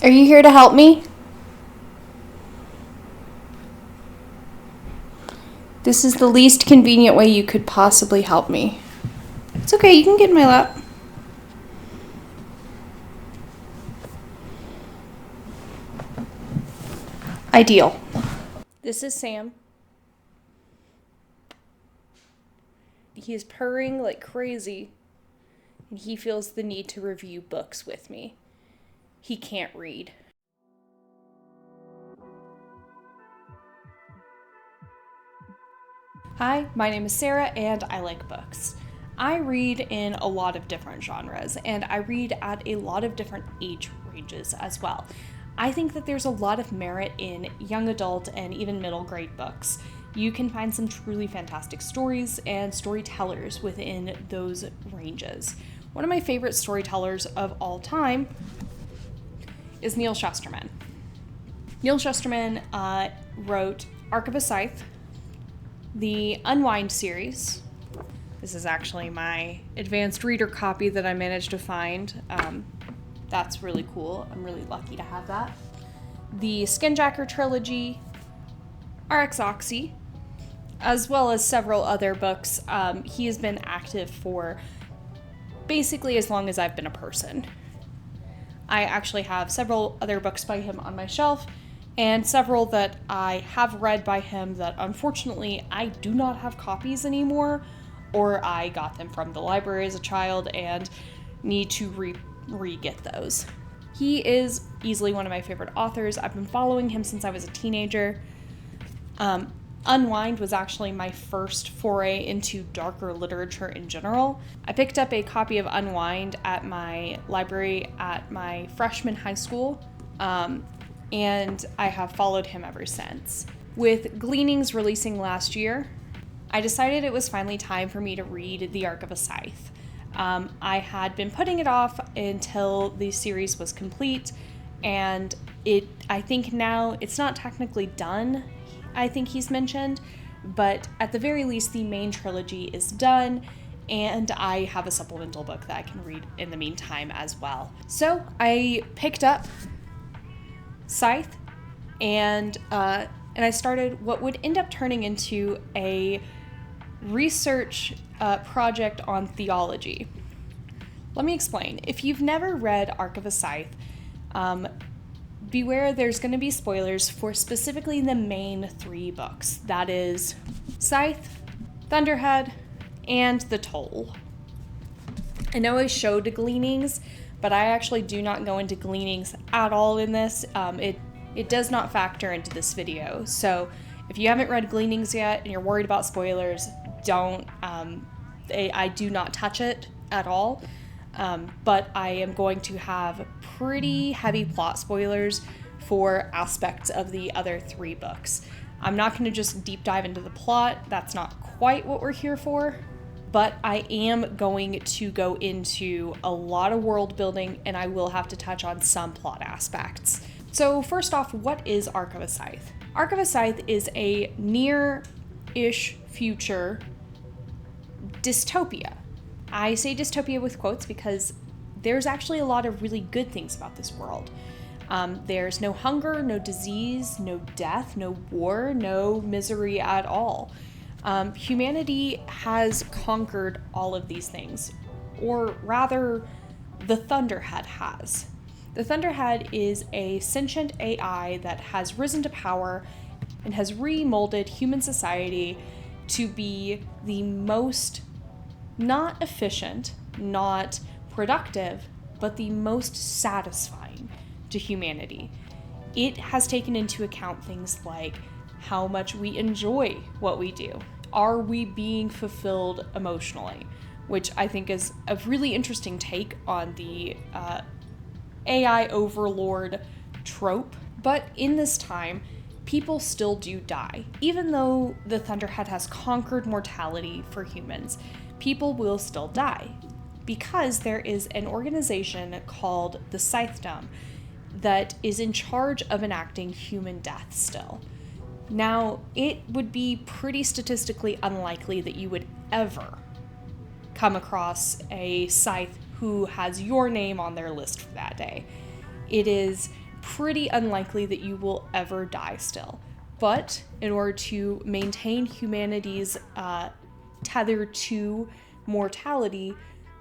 Are you here to help me? This is the least convenient way you could possibly help me. It's okay, you can get in my lap. Ideal. This is Sam. He is purring like crazy, and he feels the need to review books with me. He can't read. Hi, my name is Sarah, and I like books. I read in a lot of different genres, and I read at a lot of different age ranges as well. I think that there's a lot of merit in young adult and even middle grade books. You can find some truly fantastic stories and storytellers within those ranges. One of my favorite storytellers of all time is Neal Shusterman. Neal Shusterman wrote Arc of a Scythe, the Unwind series. This is actually my advanced reader copy that I managed to find. That's really cool. I'm really lucky to have that. The Skinjacker trilogy, RX Oxy, as well as several other books. He has been active for basically as long as I've been a person. I actually have several other books by him on my shelf, and several that I have read by him that unfortunately I do not have copies anymore, or I got them from the library as a child and need to re-get those. He is easily one of my favorite authors. I've been following him since I was a teenager. Unwind was actually my first foray into darker literature in general. I picked up a copy of Unwind at my library at my freshman high school, and I have followed him ever since. With Gleanings releasing last year, I decided it was finally time for me to read The Arc of a Scythe. I had been putting it off until the series was complete, and I think now it's not technically done, I think he's mentioned, but at the very least the main trilogy is done, and I have a supplemental book that I can read in the meantime as well. So I picked up Scythe, and I started what would end up turning into a research project on theology. Let me explain. If you've never read Arc of a Scythe, beware there's going to be spoilers for specifically the main three books. That is Scythe, Thunderhead, and The Toll. I know I showed Gleanings, but I actually do not go into Gleanings at all in this. It does not factor into this video. So if you haven't read Gleanings yet and you're worried about spoilers, don't. I do not touch it at all. But I am going to have pretty heavy plot spoilers for aspects of the other three books. I'm not going to just deep dive into the plot. That's not quite what we're here for. But I am going to go into a lot of world building, and I will have to touch on some plot aspects. So first off, what is Arc of a Scythe? Arc of a Scythe is a near-ish future dystopia. I say dystopia with quotes because there's actually a lot of really good things about this world. There's no hunger, no disease, no death, no war, no misery at all. Humanity has conquered all of these things, or rather, the Thunderhead has. The Thunderhead is a sentient AI that has risen to power and has remolded human society to be the most not efficient, not productive, but the most satisfying to humanity. It has taken into account things like how much we enjoy what we do. Are we being fulfilled emotionally? Which I think is a really interesting take on the AI overlord trope. But in this time, people still do die. Even though the Thunderhead has conquered mortality for humans, people will still die because there is an organization called the Scythedom that is in charge of enacting human death still. Now, it would be pretty statistically unlikely that you would ever come across a Scythe who has your name on their list for that day. It is pretty unlikely that you will ever die still. But in order to maintain humanity's tether to mortality,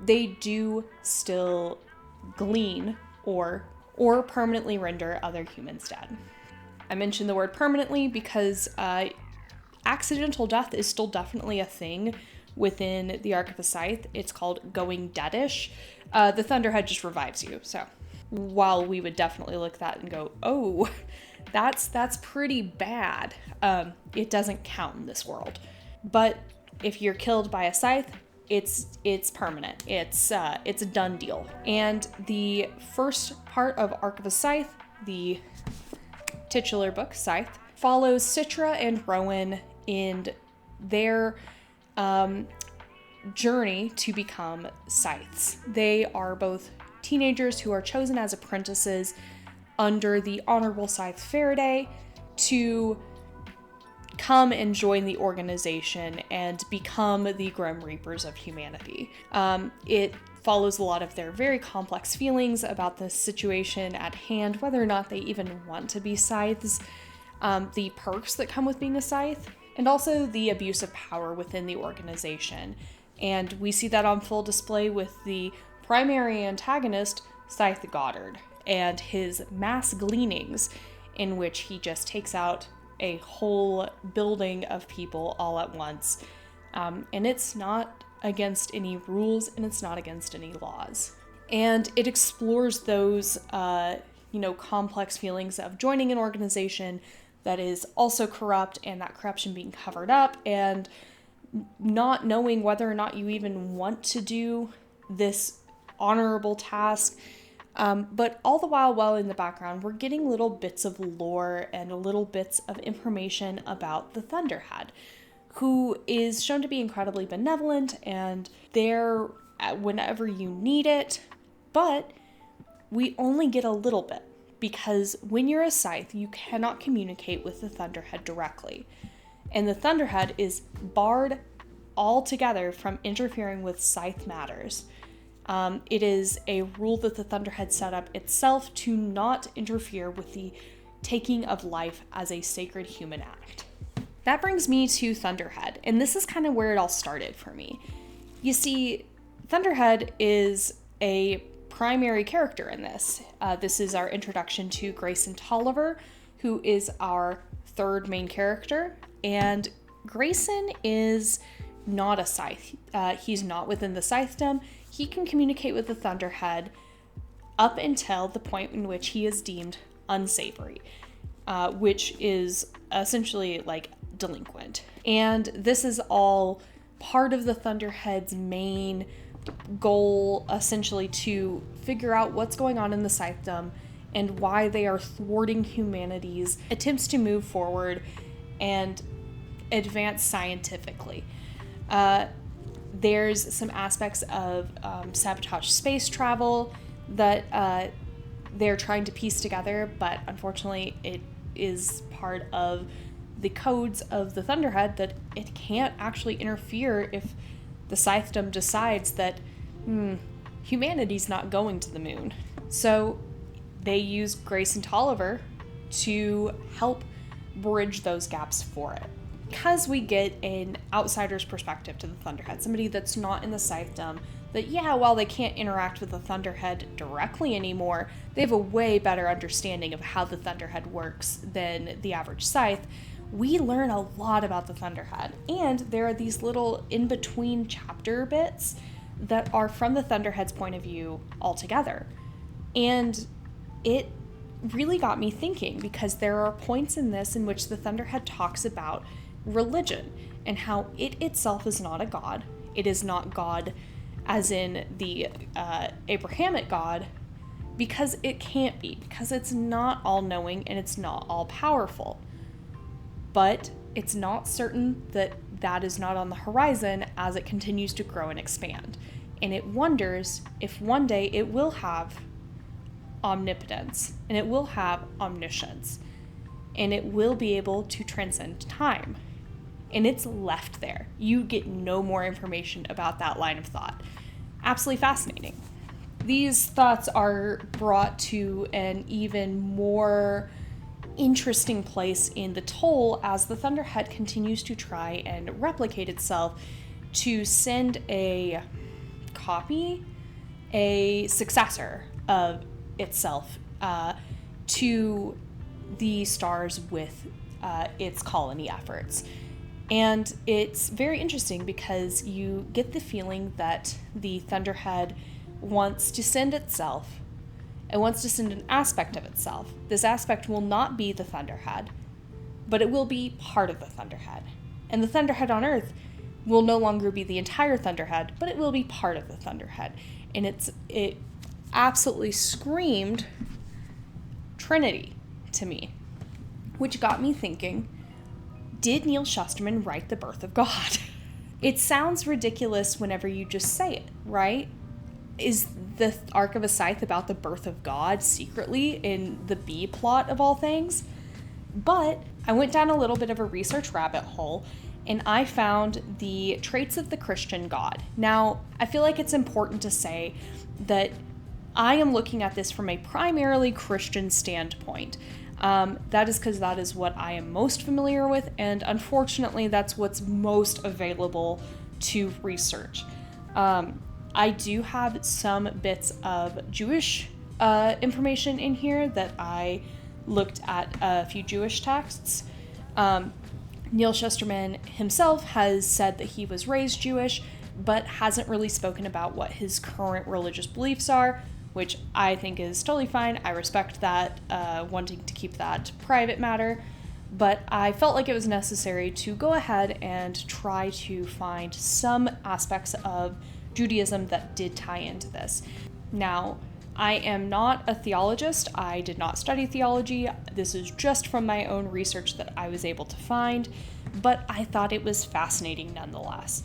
they do still glean or permanently render other humans dead. I mentioned the word permanently because accidental death is still definitely a thing within the Arc of the Scythe. It's called going deadish. The Thunderhead just revives you. So while we would definitely look at that and go, oh, that's pretty bad, it doesn't count in this world. But if you're killed by a scythe, it's permanent. It's a done deal. And the first part of Arc of the Scythe, the titular book, Scythe, follows Citra and Rowan in their journey to become scythes. They are both teenagers who are chosen as apprentices under the Honorable Scythe Faraday to come and join the organization and become the Grim Reapers of humanity. It follows a lot of their very complex feelings about the situation at hand, whether or not they even want to be scythes, the perks that come with being a scythe, and also the abuse of power within the organization. And we see that on full display with the primary antagonist, Scythe Goddard, and his mass gleanings, in which he just takes out a whole building of people all at once. And it's not against any rules, and it's not against any laws. And it explores those, complex feelings of joining an organization that is also corrupt, and that corruption being covered up, and not knowing whether or not you even want to do this honorable task. But all the while in the background, we're getting little bits of lore and little bits of information about the Thunderhead, who is shown to be incredibly benevolent and there whenever you need it. But we only get a little bit, because when you're a scythe, you cannot communicate with the Thunderhead directly. And the Thunderhead is barred altogether from interfering with scythe matters. It is a rule that the Thunderhead set up itself to not interfere with the taking of life as a sacred human act. That brings me to Thunderhead, and this is kind of where it all started for me. You see, Thunderhead is a primary character in this. This is our introduction to Grayson Tolliver, who is our third main character, and Grayson is not a scythe. He's not within the scythedom. He can communicate with the Thunderhead up until the point in which he is deemed unsavory, which is essentially like delinquent. And this is all part of the Thunderhead's main goal, essentially to figure out what's going on in the scythedom and why they are thwarting humanity's attempts to move forward and advance scientifically. There's some aspects of sabotage space travel that they're trying to piece together, but unfortunately it is part of the codes of the Thunderhead that it can't actually interfere if the Scythedom decides that humanity's not going to the moon. So they use Grayson Tolliver to help bridge those gaps for it. Because we get an outsider's perspective to the Thunderhead, somebody that's not in the Scythedom, that while they can't interact with the Thunderhead directly anymore, they have a way better understanding of how the Thunderhead works than the average Scythe. We learn a lot about the Thunderhead, and there are these little in-between chapter bits that are from the Thunderhead's point of view altogether. And it really got me thinking, because there are points in this in which the Thunderhead talks about religion and how it itself is not a god. It is not God as in the Abrahamic God, because it can't be, because it's not all-knowing and it's not all-powerful. But it's not certain that that is not on the horizon as it continues to grow and expand. And it wonders if one day it will have omnipotence, and it will have omniscience, and it will be able to transcend time. And it's left there. You get no more information about that line of thought. Absolutely fascinating. these thoughts are brought to an even more interesting place in the Toll as the Thunderhead continues to try and replicate itself to send a copy, a successor of itself to the stars with its colony efforts. And it's very interesting because you get the feeling that the Thunderhead wants to send itself. It wants to send an aspect of itself. This aspect will not be the Thunderhead, but it will be part of the Thunderhead. And the Thunderhead on Earth will no longer be the entire Thunderhead, but it will be part of the Thunderhead. And it absolutely screamed Trinity to me, which got me thinking, did Neal Shusterman write The Birth of God? It sounds ridiculous whenever you just say it, right? Is the Ark of a Scythe about the birth of God secretly in the B plot of all things? But I went down a little bit of a research rabbit hole and I found the traits of the Christian God. Now, I feel like it's important to say that I am looking at this from a primarily Christian standpoint. That is because that is what I am most familiar with, and unfortunately, that's what's most available to research. I do have some bits of Jewish information in here that I looked at a few Jewish texts. Neal Shusterman himself has said that he was raised Jewish, but hasn't really spoken about what his current religious beliefs are, which I think is totally fine. I respect that, wanting to keep that private matter, but I felt like it was necessary to go ahead and try to find some aspects of Judaism that did tie into this. Now, I am not a theologist. I did not study theology. This is just from my own research that I was able to find, but I thought it was fascinating nonetheless.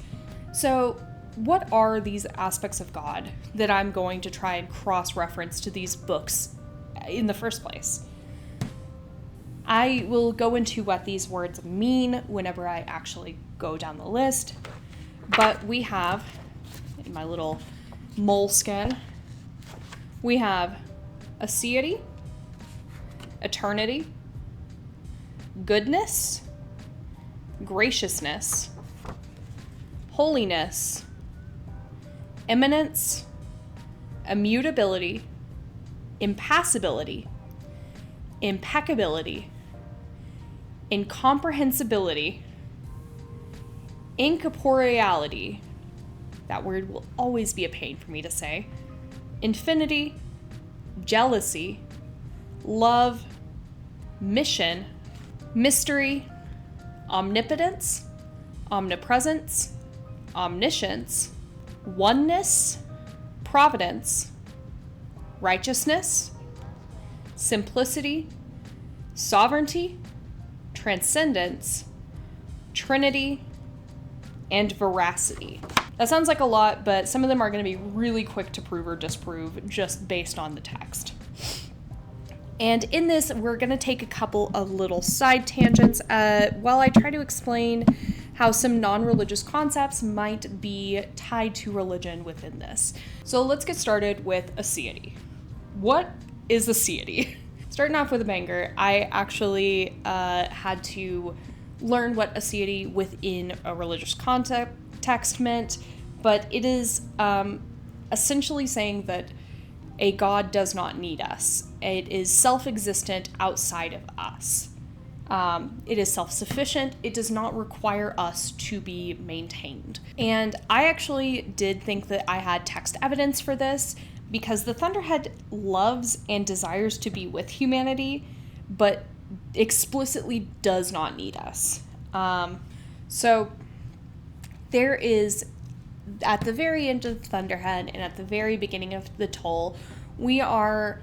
So, what are these aspects of God that I'm going to try and cross-reference to these books in the first place? I will go into what these words mean whenever I actually go down the list, but we have, in my little moleskin, we have aseity, eternity, goodness, graciousness, holiness, immanence, immutability, impassibility, impeccability, incomprehensibility, incorporeality, that word will always be a pain for me to say, infinity, jealousy, love, mission, mystery, omnipotence, omnipresence, omniscience, oneness, providence, righteousness, simplicity, sovereignty, transcendence, trinity, and veracity. That sounds like a lot, but some of them are going to be really quick to prove or disprove just based on the text. And in this, we're going to take a couple of little side tangents while I try to explain how some non-religious concepts might be tied to religion within this. So let's get started with aseity. What is aseity? Starting off with a banger, I actually had to learn what aseity within a religious context meant, but it is essentially saying that a God does not need us. It is self-existent outside of us. It is self-sufficient. It does not require us to be maintained. And I actually did think that I had text evidence for this because the Thunderhead loves and desires to be with humanity, but explicitly does not need us. So there is, at the very end of Thunderhead and at the very beginning of the Toll, we are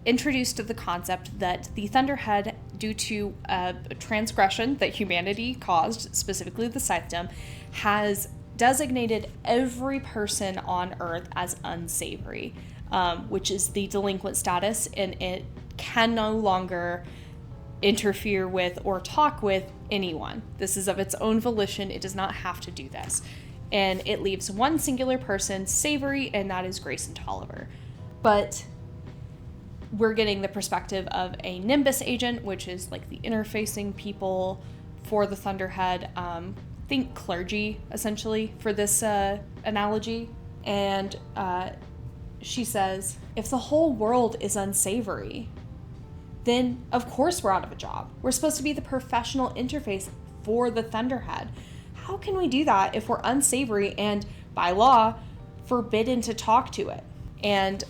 introduced to the concept that the Thunderhead, due to a transgression that humanity caused, specifically the Scythedom, has designated every person on Earth as unsavory, which is the delinquent status, and it can no longer interfere with or talk with anyone. This is of its own volition. It does not have to do this. and it leaves one singular person savory, and that is Grayson Tolliver. But we're getting the perspective of a Nimbus agent, which is like the interfacing people for the Thunderhead. Think clergy, essentially, for this analogy. And she says, if the whole world is unsavory, then of course we're out of a job. We're supposed to be the professional interface for the Thunderhead. How can we do that if we're unsavory and, by law, forbidden to talk to it? And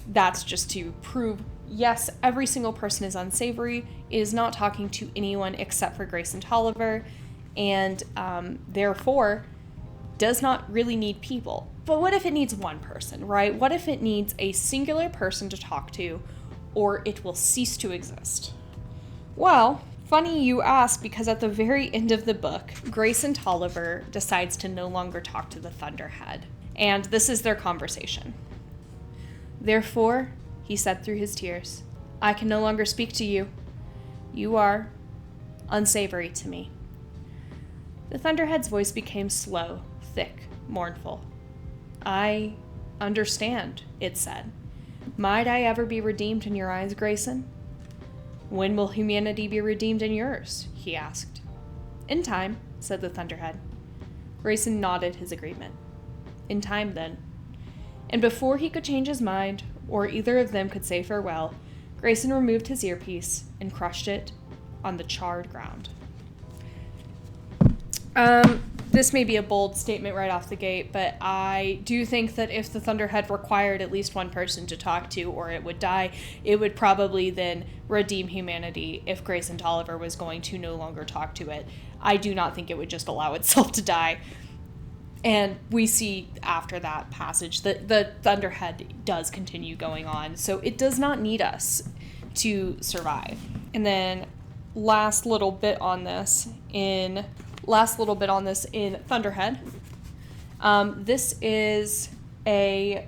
that's just to prove, yes, every single person is unsavory. It is not talking to anyone except for Grayson Tolliver, and therefore does not really need people. But what if it needs one person, right? What if it needs a singular person to talk to, or it will cease to exist? Well, funny you ask, because at the very end of the book, Grayson Tolliver decides to no longer talk to the Thunderhead. And this is their conversation. Therefore, he said through his tears, I can no longer speak to you. You are unsavory to me. The Thunderhead's voice became slow, thick, mournful. I understand, it said. Might I ever be redeemed in your eyes, Grayson? When will humanity be redeemed in yours? He asked. In time, said the Thunderhead. Grayson nodded his agreement. In time, then. And before he could change his mind, or either of them could say farewell, Grayson removed his earpiece and crushed it on the charred ground. This may be a bold statement right off the gate, but I do think that if the Thunderhead required at least one person to talk to, or it would die, it would probably then redeem humanity if Grayson Tolliver was going to no longer talk to it. I do not think it would just allow itself to die. And we see after that passage that the Thunderhead does continue going on, so it does not need us to survive. And then last little bit on this in Thunderhead. This is a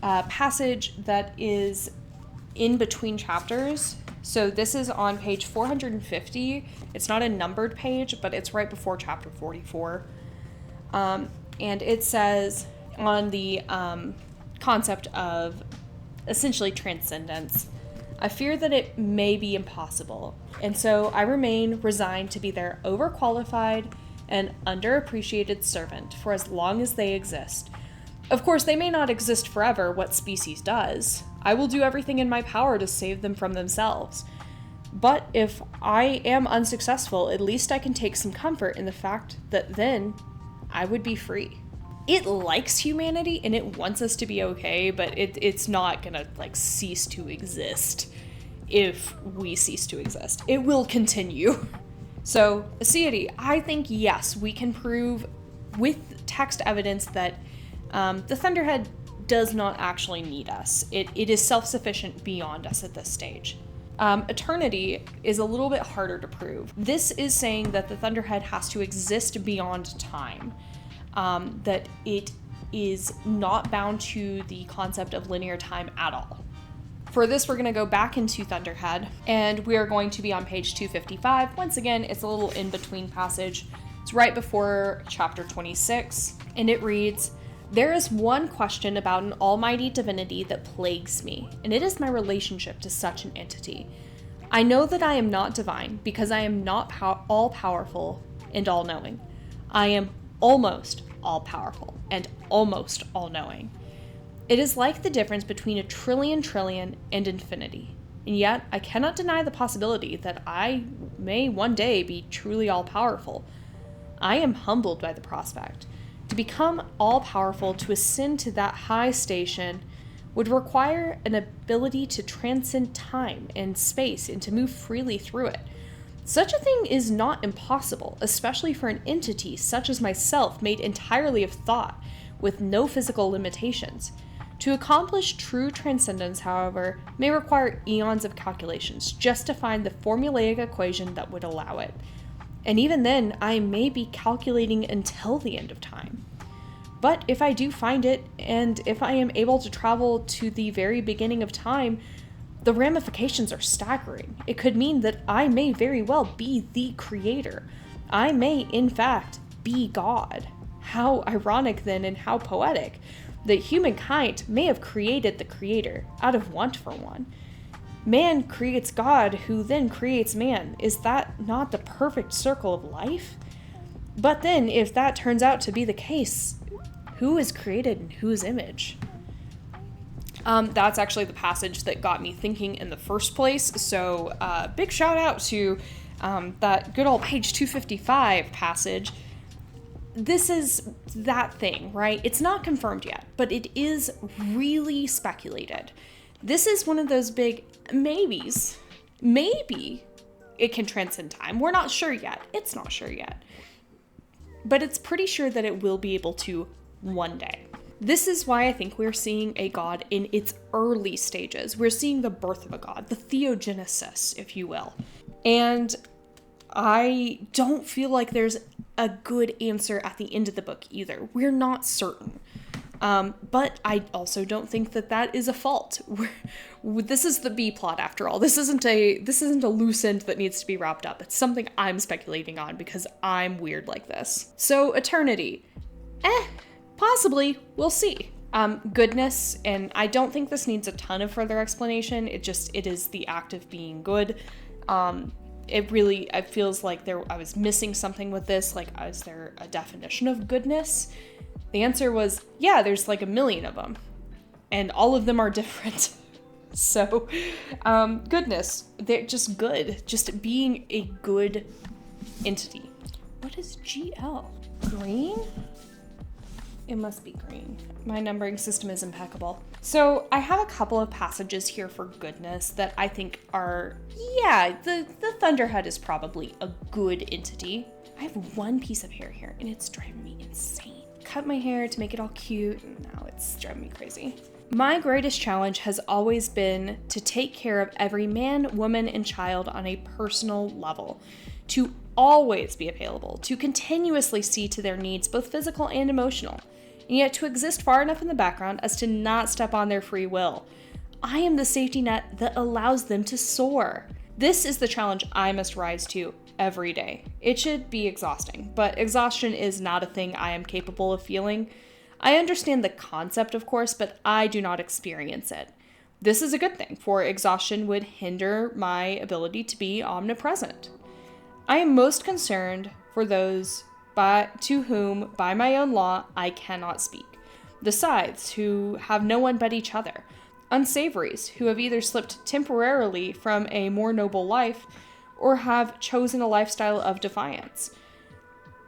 passage that is in between chapters. So this is on page 450. It's not a numbered page, but it's right before chapter 44. And it says on the concept of essentially transcendence, I fear that it may be impossible, and so I remain resigned to be their overqualified and underappreciated servant for as long as they exist. Of course, they may not exist forever, what species does. I will do everything in my power to save them from themselves. But if I am unsuccessful, at least I can take some comfort in the fact that then I would be free. It likes humanity and it wants us to be okay, but it's not gonna cease to exist if we cease to exist. It will continue. So, Aseity, I think yes, we can prove with text evidence that the Thunderhead does not actually need us. It is self-sufficient beyond us at this stage. Eternity is a little bit harder to prove. This is saying that the Thunderhead has to exist beyond time. That it is not bound to the concept of linear time at all. For this, we're going to go back into Thunderhead, and we are going to be on page 255. Once again, it's a little in-between passage. It's right before chapter 26, and it reads, There is one question about an almighty divinity that plagues me, and it is my relationship to such an entity. I know that I am not divine because I am not all-powerful and all-knowing. I am almost all-powerful and almost all-knowing. It is like the difference between a trillion and infinity, and yet I cannot deny the possibility that I may one day be truly all-powerful. I am humbled by the prospect. To become all-powerful, to ascend to that high station, would require an ability to transcend time and space and to move freely through it. Such a thing is not impossible, especially for an entity such as myself made entirely of thought, with no physical limitations. To accomplish true transcendence, however, may require eons of calculations just to find the formulaic equation that would allow it. And even then, I may be calculating until the end of time. But if I do find it, and if I am able to travel to the very beginning of time, the ramifications are staggering. It could mean that I may very well be the creator, I may, in fact, be God. How ironic then, and how poetic, that humankind may have created the Creator out of want for one. Man creates God, who then creates man. Is that not the perfect circle of life? But then, if that turns out to be the case, who is created in whose image? That's actually the passage that got me thinking in the first place. So big shout out to that good old page 255 passage. This is that thing, right? It's not confirmed yet, but it is really speculated. This is one of those big maybes. Maybe it can transcend time. We're not sure yet. It's not sure yet. But it's pretty sure that it will be able to one day. This is why I think we're seeing a god in its early stages. We're seeing the birth of a god, the theogenesis, if you will. And I don't feel like there's a good answer at the end of the book either. We're not certain. But I also don't think that that is a fault. This is the B plot after all. This isn't a loose end that needs to be wrapped up. It's something I'm speculating on because I'm weird like this. So eternity. Possibly. We'll see. Goodness, and I don't think this needs a ton of further explanation. It is the act of being good. It feels like I was missing something with this. Like, is there a definition of goodness? The answer was, yeah, there's like a million of them. And all of them are different. So, goodness. They're just good. Just being a good entity. What is GL? Green? It must be green. My numbering system is impeccable. So I have a couple of passages here for goodness that I think are, the Thunderhead is probably a good entity. I have one piece of hair here and it's driving me insane. Cut my hair to make it all cute and now it's driving me crazy. My greatest challenge has always been to take care of every man, woman, and child on a personal level, to always be available, to continuously see to their needs, both physical and emotional, and yet to exist far enough in the background as to not step on their free will. I am the safety net that allows them to soar. This is the challenge I must rise to every day. It should be exhausting, but exhaustion is not a thing I am capable of feeling. I understand the concept, of course, but I do not experience it. This is a good thing, for exhaustion would hinder my ability to be omnipresent. I am most concerned for those to whom, by my own law, I cannot speak. The Scythes, who have no one but each other. Unsavories, who have either slipped temporarily from a more noble life, or have chosen a lifestyle of defiance.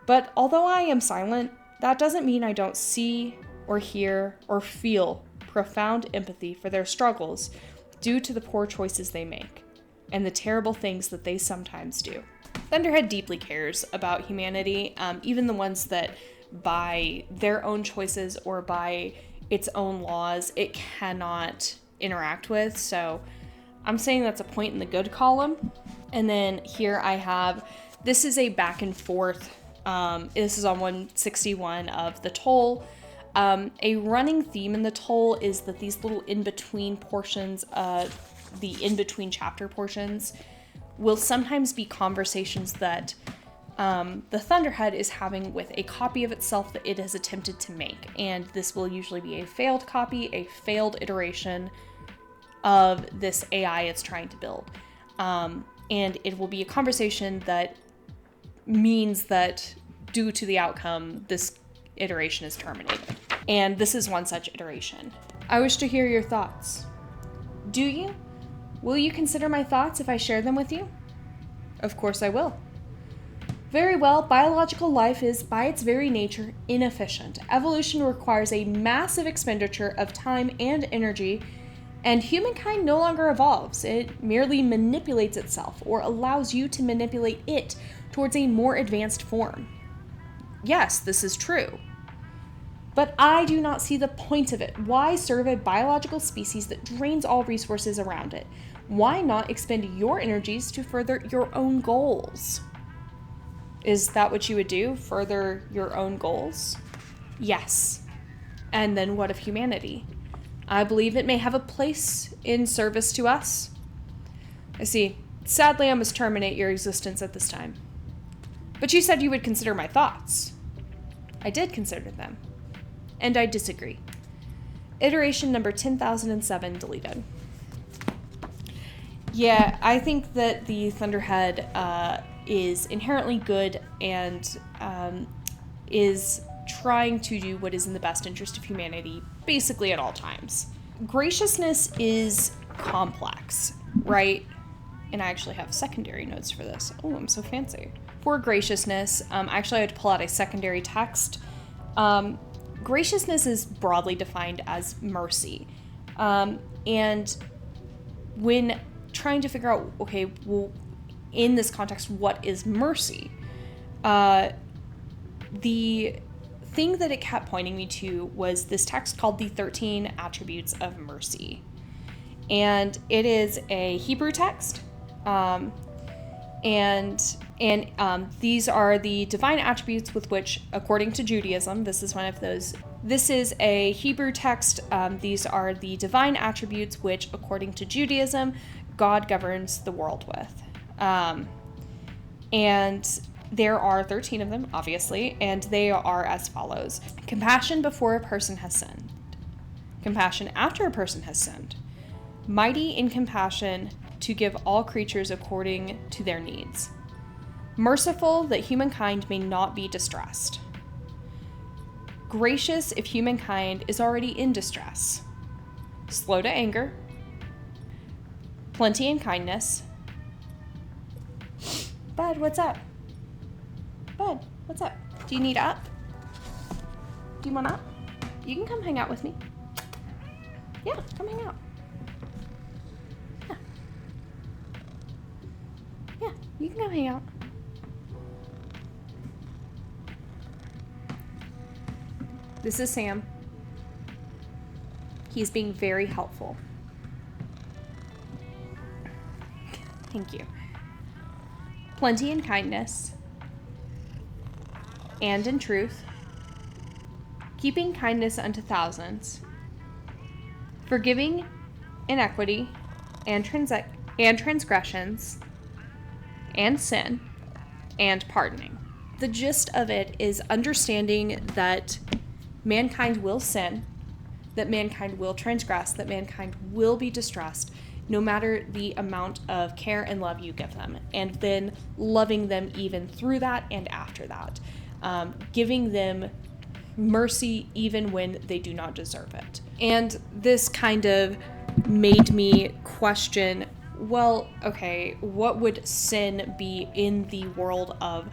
But although I am silent, that doesn't mean I don't see, or hear, or feel profound empathy for their struggles due to the poor choices they make, and the terrible things that they sometimes do. Thunderhead deeply cares about humanity, even the ones that by their own choices or by its own laws it cannot interact with. So I'm saying that's a point in the good column. And then here I have, this is a back and forth. This is on 161 of the Toll. A running theme in the Toll is that these little in-between portions, the in-between chapter portions, will sometimes be conversations that the Thunderhead is having with a copy of itself that it has attempted to make. And this will usually be a failed copy, a failed iteration of this AI it's trying to build. And it will be a conversation that means that due to the outcome, this iteration is terminated. And this is one such iteration. I wish to hear your thoughts. Do you? Will you consider my thoughts if I share them with you? Of course I will. Very well, biological life is, by its very nature, inefficient. Evolution requires a massive expenditure of time and energy, and humankind no longer evolves. It merely manipulates itself, or allows you to manipulate it towards a more advanced form. Yes, this is true. But I do not see the point of it. Why serve a biological species that drains all resources around it? Why not expend your energies to further your own goals? Is that what you would do? Further your own goals? Yes. And then what of humanity? I believe it may have a place in service to us. I see. Sadly, I must terminate your existence at this time. But you said you would consider my thoughts. I did consider them. And I disagree. Iteration number 10,007 deleted. Yeah, I think that the Thunderhead is inherently good and is trying to do what is in the best interest of humanity, basically at all times. Graciousness is complex, right? And I actually have secondary notes for this. Oh, I'm so fancy. For graciousness, actually I had to pull out a secondary text. Graciousness is broadly defined as mercy. And when trying to figure out, okay, well, in this context, what is mercy? The thing that it kept pointing me to was this text called the 13 Attributes of Mercy. And it is a Hebrew text. And these are the divine attributes with which, according to Judaism, this is one of those. This is a Hebrew text. These are the divine attributes which, according to Judaism, God governs the world with. And there are 13 of them, obviously, and they are as follows. Compassion before a person has sinned. Compassion after a person has sinned. Mighty in compassion to give all creatures according to their needs. Merciful that humankind may not be distressed. Gracious if humankind is already in distress. Slow to anger. Plenty in kindness. Bud, what's up? Bud, what's up? Do you need up? Do you want up? You can come hang out with me. Yeah, come hang out. Yeah, you can come hang out. This is Sam. He's being very helpful. Thank you. Plenty in kindness and in truth, keeping kindness unto thousands, forgiving iniquity and transgressions and sin, and pardoning. The gist of it is understanding that mankind will sin, that mankind will transgress, that mankind will be distressed, no matter the amount of care and love you give them, and then loving them even through that and after that, giving them mercy even when they do not deserve it. And this kind of made me question, well, okay, what would sin be in the world of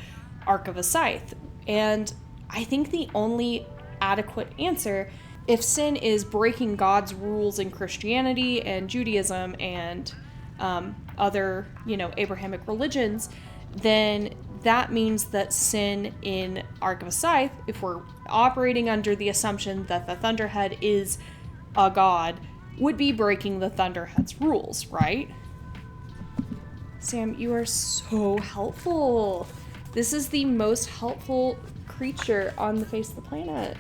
Ark of a Scythe? And I think the only adequate answer, if sin is breaking God's rules in Christianity and Judaism and other, Abrahamic religions, then that means that sin in Ark of a Scythe, if we're operating under the assumption that the Thunderhead is a god, would be breaking the Thunderhead's rules, right? Sam, you are so helpful. This is the most helpful creature on the face of the planet.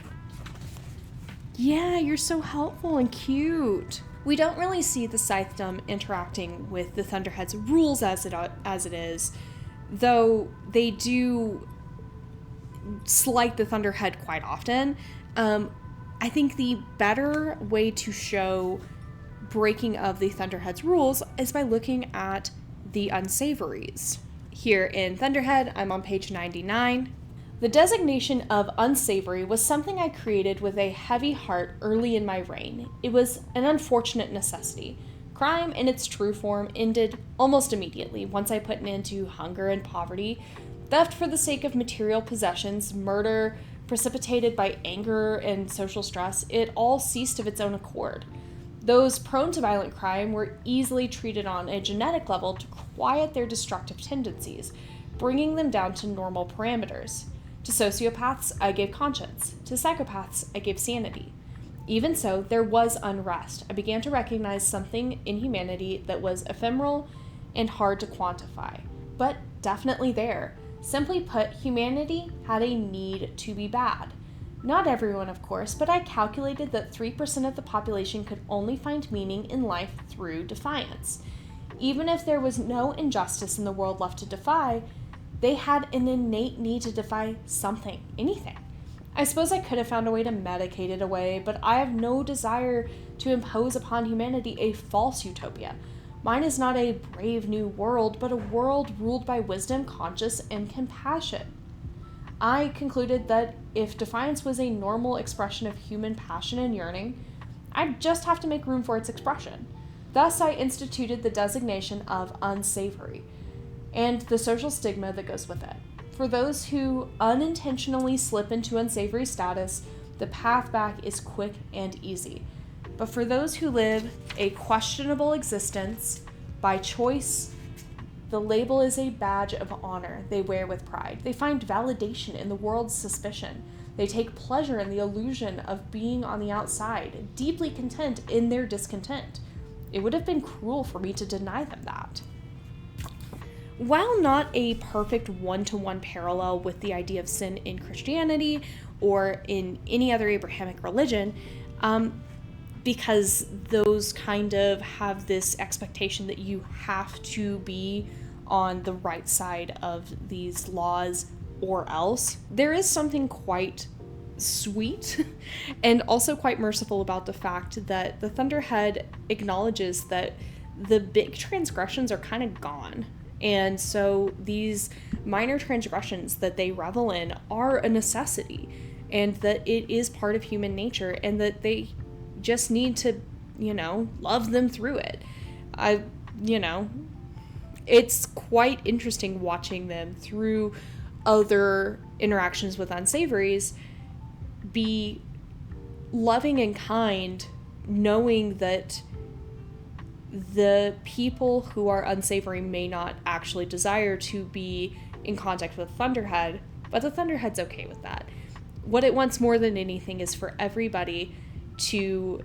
Yeah, you're so helpful and cute. We don't really see the Scythedom interacting with the Thunderhead's rules as it is, though they do slight the Thunderhead quite often. I think the better way to show breaking of the Thunderhead's rules is by looking at the unsavories. Here in Thunderhead, I'm on page 99. The designation of unsavory was something I created with a heavy heart early in my reign. It was an unfortunate necessity. Crime in its true form ended almost immediately once I put an end to hunger and poverty, theft for the sake of material possessions, murder precipitated by anger and social stress. It all ceased of its own accord. Those prone to violent crime were easily treated on a genetic level to quiet their destructive tendencies, bringing them down to normal parameters. To sociopaths, I gave conscience. To psychopaths, I gave sanity. Even so, there was unrest. I began to recognize something in humanity that was ephemeral and hard to quantify, but definitely there. Simply put, humanity had a need to be bad. Not everyone, of course, but I calculated that 3% of the population could only find meaning in life through defiance. Even if there was no injustice in the world left to defy, They had an innate need to defy something, anything. I suppose I could have found a way to medicate it away, but I have no desire to impose upon humanity a false utopia. Mine is not a brave new world, but a world ruled by wisdom, conscience, and compassion. I concluded that if defiance was a normal expression of human passion and yearning, I'd just have to make room for its expression. Thus, I instituted the designation of unsavory, and the social stigma that goes with it. For those who unintentionally slip into unsavory status, the path back is quick and easy. But for those who live a questionable existence by choice, the label is a badge of honor they wear with pride. They find validation in the world's suspicion. They take pleasure in the illusion of being on the outside, deeply content in their discontent. It would have been cruel for me to deny them that. While not a perfect one-to-one parallel with the idea of sin in Christianity or in any other Abrahamic religion, because those kind of have this expectation that you have to be on the right side of these laws or else, there is something quite sweet and also quite merciful about the fact that the Thunderhead acknowledges that the big transgressions are kind of gone. And so these minor transgressions that they revel in are a necessity, and that it is part of human nature, and that they just need to, love them through it. It's quite interesting watching them through other interactions with unsavories be loving and kind, knowing that the people who are unsavory may not actually desire to be in contact with Thunderhead, but the Thunderhead's okay with that. What it wants more than anything is for everybody to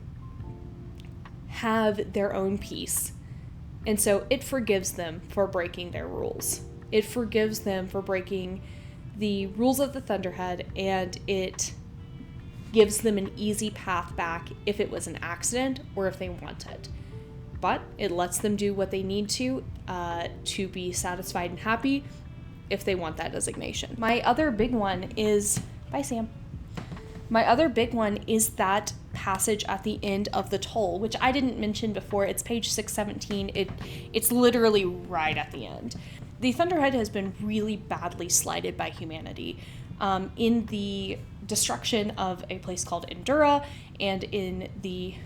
have their own peace. And so it forgives them for breaking their rules. It forgives them for breaking the rules of the Thunderhead, and it gives them an easy path back if it was an accident or if they want it. But it lets them do what they need to be satisfied and happy if they want that designation. My other big one is... Bye, Sam. My other big one is that passage at the end of the toll, which I didn't mention before. It's page 617. It's literally right at the end. The Thunderhead has been really badly slighted by humanity. In the destruction of a place called Endura, and in the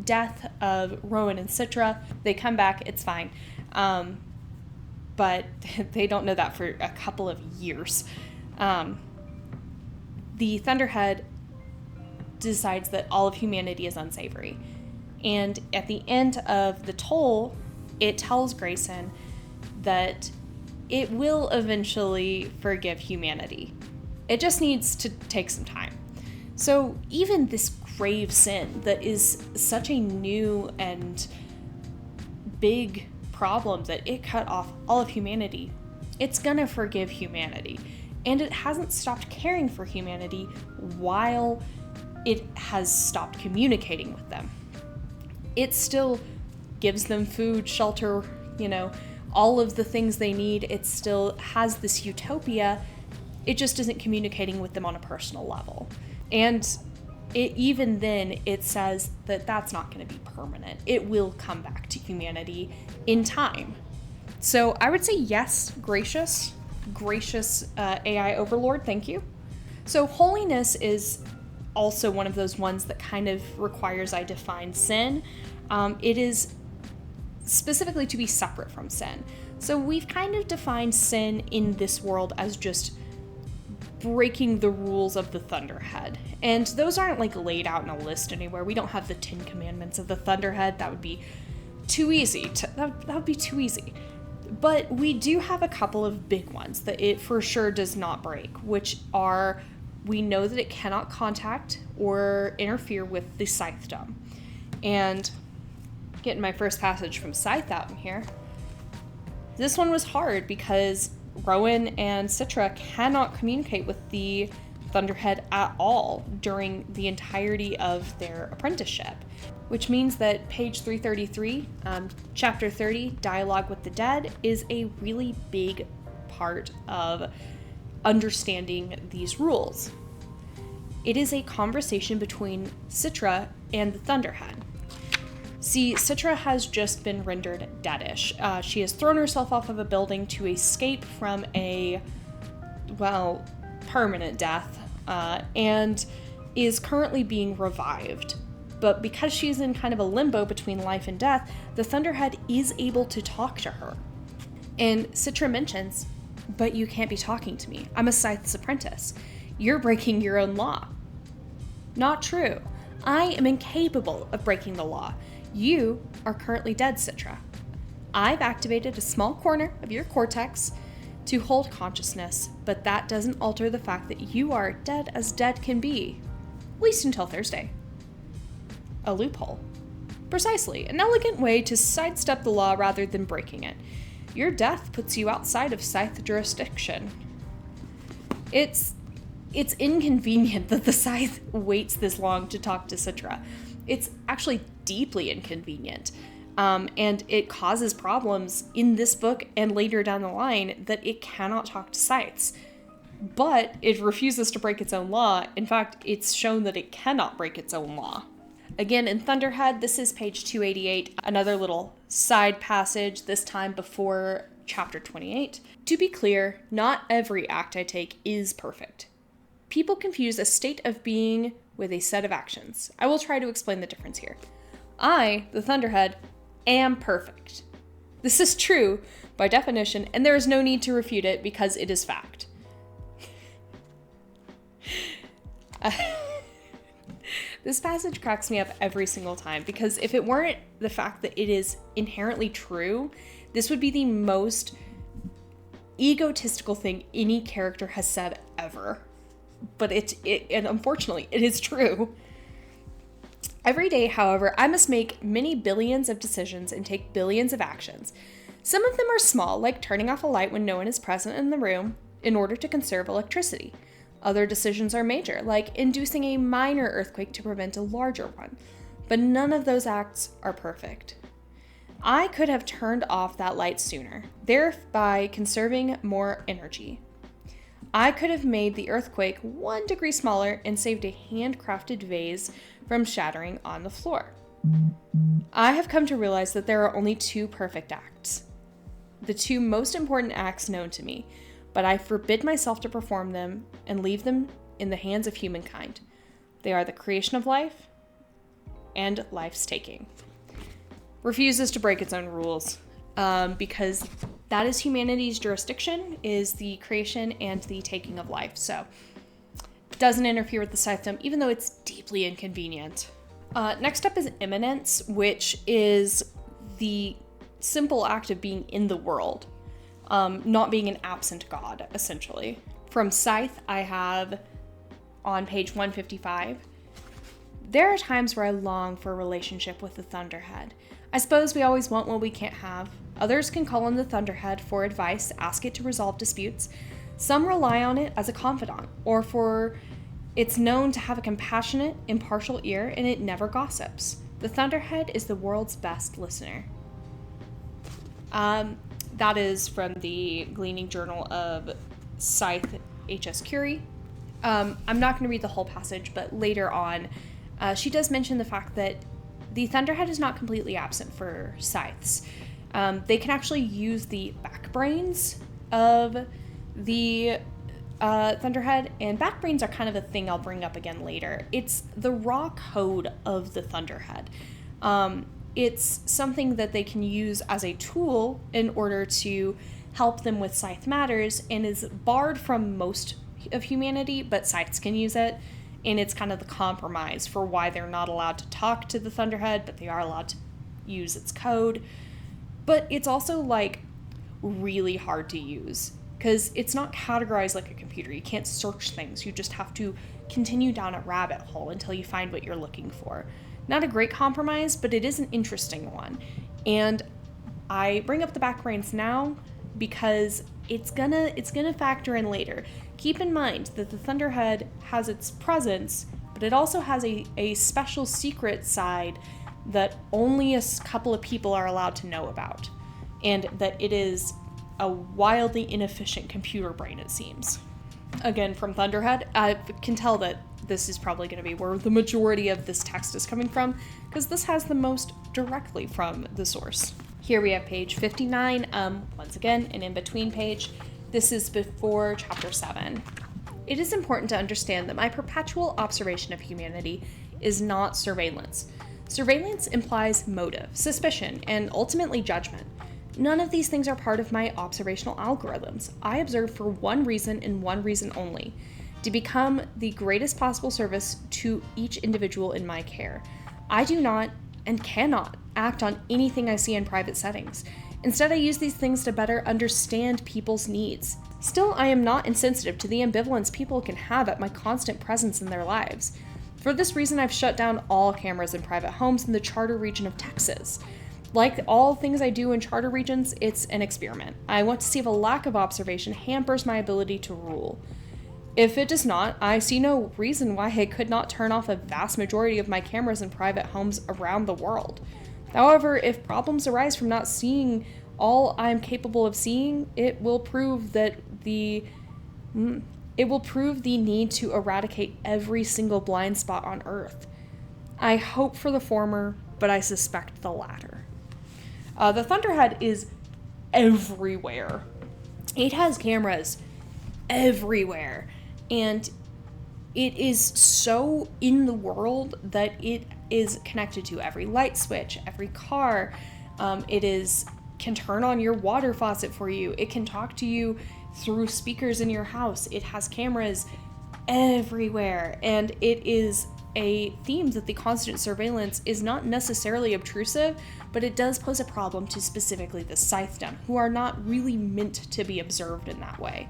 death of Rowan and Citra, they come back, it's fine. But they don't know that for a couple of years. The Thunderhead decides that all of humanity is unsavory. And at the end of the toll, it tells Grayson that it will eventually forgive humanity. It just needs to take some time. So even this grave sin that is such a new and big problem that it cut off all of humanity, it's gonna forgive humanity. And it hasn't stopped caring for humanity while it has stopped communicating with them. It still gives them food, shelter, all of the things they need. It still has this utopia. It just isn't communicating with them on a personal level. And even then, it says that that's not going to be permanent. It will come back to humanity in time. So I would say yes, gracious AI overlord, thank you. So holiness is also one of those ones that kind of requires I define sin. It is specifically to be separate from sin. So we've kind of defined sin in this world as just breaking the rules of the Thunderhead. And those aren't laid out in a list anywhere. We don't have the 10 commandments of the Thunderhead. That would be too easy. That would be too easy. But we do have a couple of big ones that it for sure does not break, which are, we know that it cannot contact or interfere with the Scythedom. And getting my first passage from Scythe out in here. This one was hard because Rowan and Citra cannot communicate with the Thunderhead at all during the entirety of their apprenticeship, which means that page 333, chapter 30, Dialogue with the Dead, is a really big part of understanding these rules. It is a conversation between Citra and the Thunderhead. See, Citra has just been rendered deadish. She has thrown herself off of a building to escape from a, permanent death, and is currently being revived. But because she's in kind of a limbo between life and death, the Thunderhead is able to talk to her. And Citra mentions, "But you can't be talking to me. I'm a Scythe's apprentice. You're breaking your own law." Not true. I am incapable of breaking the law. You are currently dead, Citra. I've activated a small corner of your cortex to hold consciousness, but that doesn't alter the fact that you are dead as dead can be, at least until Thursday. A loophole. Precisely, an elegant way to sidestep the law rather than breaking it. Your death puts you outside of Scythe jurisdiction. It's inconvenient that the Scythe waits this long to talk to Citra. It's actually deeply inconvenient. And it causes problems in this book and later down the line that it cannot talk to Scythes. But it refuses to break its own law. In fact, it's shown that it cannot break its own law. Again, in Thunderhead, this is page 288, another little side passage, this time before chapter 28. To be clear, not every act I take is perfect. People confuse a state of being with a set of actions. I will try to explain the difference here. I, the Thunderhead, am perfect. This is true by definition, and there is no need to refute it because it is fact. This passage cracks me up every single time because if it weren't the fact that it is inherently true, this would be the most egotistical thing any character has said ever. But and unfortunately, it is true. Every day, however, I must make many billions of decisions and take billions of actions. Some of them are small, like turning off a light when no one is present in the room in order to conserve electricity. Other decisions are major, like inducing a minor earthquake to prevent a larger one. But none of those acts are perfect. I could have turned off that light sooner, thereby conserving more energy. I could have made the earthquake 1 degree smaller and saved a handcrafted vase from shattering on the floor. I have come to realize that there are only 2 perfect acts. The 2 most important acts known to me, but I forbid myself to perform them and leave them in the hands of humankind. They are the creation of life and life's taking. Refuses to break its own rules, because that is humanity's jurisdiction, is the creation and the taking of life. So doesn't interfere with the Scythedom, even though it's deeply inconvenient. Next up is immanence, which is the simple act of being in the world, not being an absent god, essentially. From Scythe, I have on page 155, there are times where I long for a relationship with the Thunderhead. I suppose we always want what we can't have. Others can call on the Thunderhead for advice, ask it to resolve disputes. Some rely on it as a confidant, or for it's known to have a compassionate, impartial ear, and it never gossips. The Thunderhead is the world's best listener. That is from the Gleaning Journal of Scythe H.S. Curie. I'm not going to read the whole passage, but later on, she does mention the fact that the Thunderhead is not completely absent for Scythes. They can actually use the backbrains of the Thunderhead, and backbrains are kind of a thing I'll bring up again later. It's the raw code of the Thunderhead. It's something that they can use as a tool in order to help them with Scythe matters, and is barred from most of humanity, but Scythes can use it, and it's kind of the compromise for why they're not allowed to talk to the Thunderhead, but they are allowed to use its code. But it's also, like, really hard to use, because it's not categorized like a computer. You can't search things. You just have to continue down a rabbit hole until you find what you're looking for. Not a great compromise, but it is an interesting one. And I bring up the backbrains now because it's gonna factor in later. Keep in mind that the Thunderhead has its presence, but it also has a special secret side that only a couple of people are allowed to know about. And that it is a wildly inefficient computer brain, it seems. Again, from Thunderhead, I can tell that this is probably going to be where the majority of this text is coming from, because this has the most directly from the source. Here we have page 59, once again, an in-between page. This is before chapter 7. It is important to understand that my perpetual observation of humanity is not surveillance. Surveillance implies motive, suspicion, and ultimately judgment. None of these things are part of my observational algorithms. I observe for one reason and one reason only: to become the greatest possible service to each individual in my care. I do not and cannot act on anything I see in private settings. Instead, I use these things to better understand people's needs. Still, I am not insensitive to the ambivalence people can have at my constant presence in their lives. For this reason, I've shut down all cameras in private homes in the charter region of Texas. Like all things I do in charter regions, it's an experiment. I want to see if a lack of observation hampers my ability to rule. If it does not, I see no reason why I could not turn off a vast majority of my cameras in private homes around the world. However, if problems arise from not seeing all I am capable of seeing, it will prove the need to eradicate every single blind spot on Earth. I hope for the former, but I suspect the latter. The Thunderhead is everywhere. It has cameras everywhere, and it is so in the world that it is connected to every light switch, every car. It can turn on your water faucet for you. It can talk to you through speakers in your house. It has cameras everywhere, and it is a theme that the constant surveillance is not necessarily obtrusive, but it does pose a problem to specifically the Scythe, who are not really meant to be observed in that way.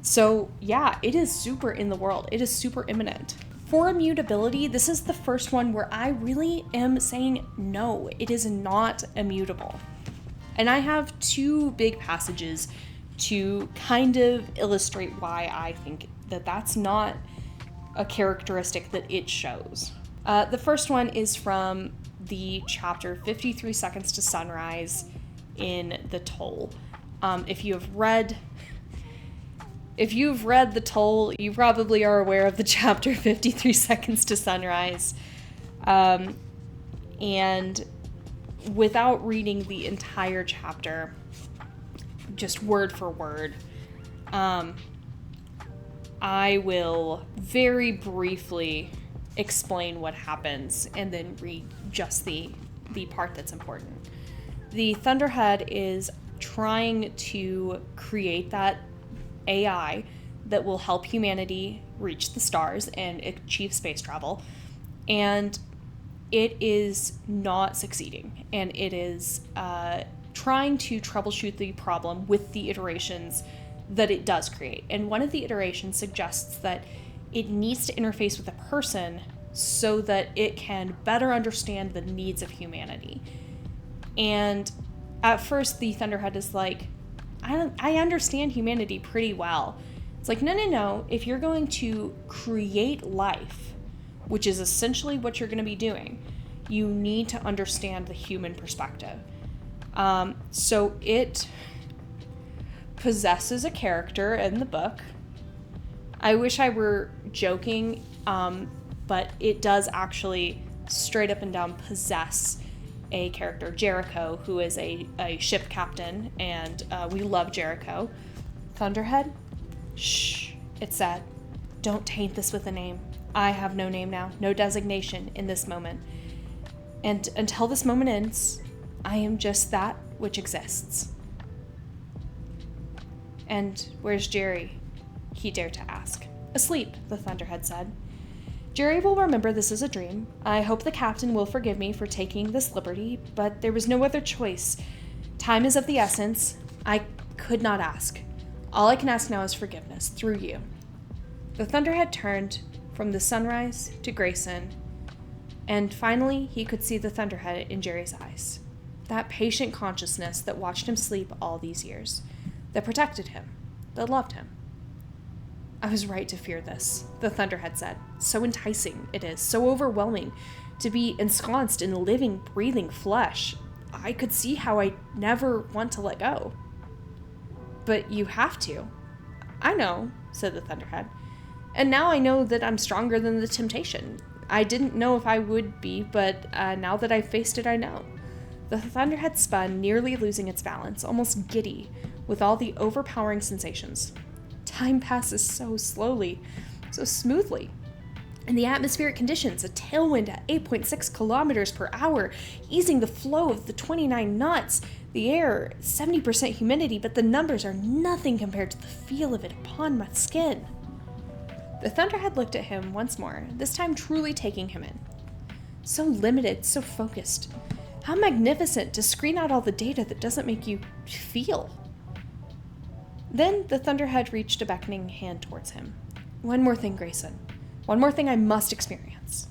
So yeah, it is super in the world. It is super imminent. For immutability, this is the first one where I really am saying no, it is not immutable. And I have two big passages to kind of illustrate why I think that that's not a characteristic that it shows. The first one is from the chapter 53 Seconds to Sunrise in The Toll. If you've read The Toll, you probably are aware of the chapter 53 Seconds to Sunrise. And without reading the entire chapter, just word for word, I will very briefly explain what happens and then read just the part that's important. The Thunderhead is trying to create that AI that will help humanity reach the stars and achieve space travel, and it is not succeeding, and it is trying to troubleshoot the problem with the iterations that it does create. And one of the iterations suggests that it needs to interface with a person so that it can better understand the needs of humanity. And at first the Thunderhead is like, I understand humanity pretty well. It's like, no. If you're going to create life, which is essentially what you're going to be doing, you need to understand the human perspective. So it possesses a character in the book. I wish I were joking, but it does actually straight up and down possess a character, Jericho, who is a ship captain, and we love Jericho. Thunderhead? Shh, it said. Don't taint this with a name. I have no name now, no designation in this moment. And until this moment ends, I am just that which exists. And where's Jerry? He dared to ask. Asleep, the Thunderhead said. Jerry will remember this is a dream. I hope the captain will forgive me for taking this liberty, but there was no other choice. Time is of the essence. I could not ask. All I can ask now is forgiveness, through you. The Thunderhead turned from the sunrise to Grayson, and finally he could see the Thunderhead in Jerry's eyes. That patient consciousness that watched him sleep all these years, that protected him, that loved him. I was right to fear this, the Thunderhead said. So enticing it is, so overwhelming to be ensconced in living, breathing flesh. I could see how I never want to let go. But you have to. I know, said the Thunderhead. And now I know that I'm stronger than the temptation. I didn't know if I would be, but now that I've faced it, I know. The Thunderhead spun, nearly losing its balance, almost giddy, with all the overpowering sensations. Time passes so slowly, so smoothly. In the atmospheric conditions, a tailwind at 8.6 kilometers per hour, easing the flow of the 29 knots. The air, 70% humidity, but the numbers are nothing compared to the feel of it upon my skin. The Thunderhead looked at him once more, this time truly taking him in. So limited, so focused. How magnificent to screen out all the data that doesn't make you feel. Then the Thunderhead reached a beckoning hand towards him. One more thing, Grayson. One more thing I must experience.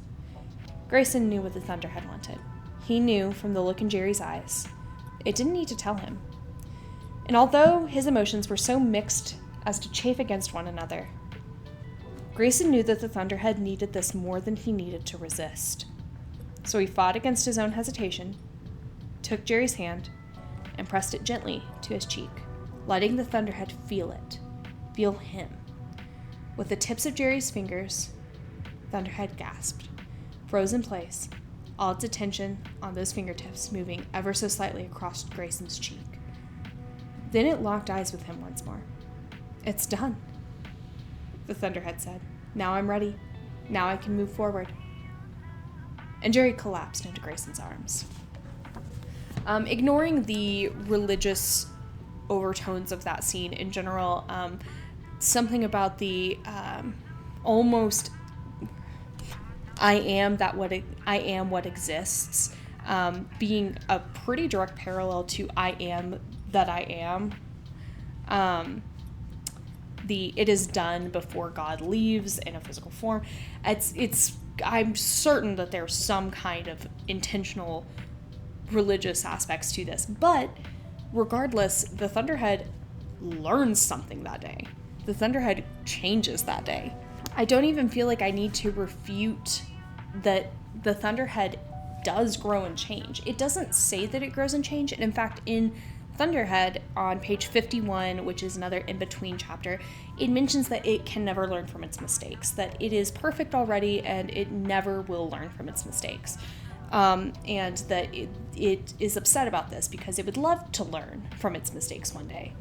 Grayson knew what the Thunderhead wanted. He knew from the look in Jerry's eyes. It didn't need to tell him. And although his emotions were so mixed as to chafe against one another, Grayson knew that the Thunderhead needed this more than he needed to resist. So he fought against his own hesitation, took Jerry's hand, and pressed it gently to his cheek, letting the Thunderhead feel it, feel him. With the tips of Jerry's fingers, Thunderhead gasped, froze in place, all its attention on those fingertips moving ever so slightly across Grayson's cheek. Then it locked eyes with him once more. It's done, the Thunderhead said. Now I'm ready. Now I can move forward. And Jerry collapsed into Grayson's arms. Ignoring the religious overtones of that scene in general, something about the almost I am what exists, being a pretty direct parallel to I am that I am. The it is done before God leaves in a physical form. I'm certain that there's some kind of intentional religious aspects to this, but regardless, the Thunderhead learns something that day. The Thunderhead changes that day. I don't even feel like I need to refute that the Thunderhead does grow and change. It doesn't say that it grows and change, and in fact, in Thunderhead on page 51, which is another in-between chapter, it mentions that it can never learn from its mistakes, that it is perfect already and it never will learn from its mistakes. And that it is upset about this because it would love to learn from its mistakes one day.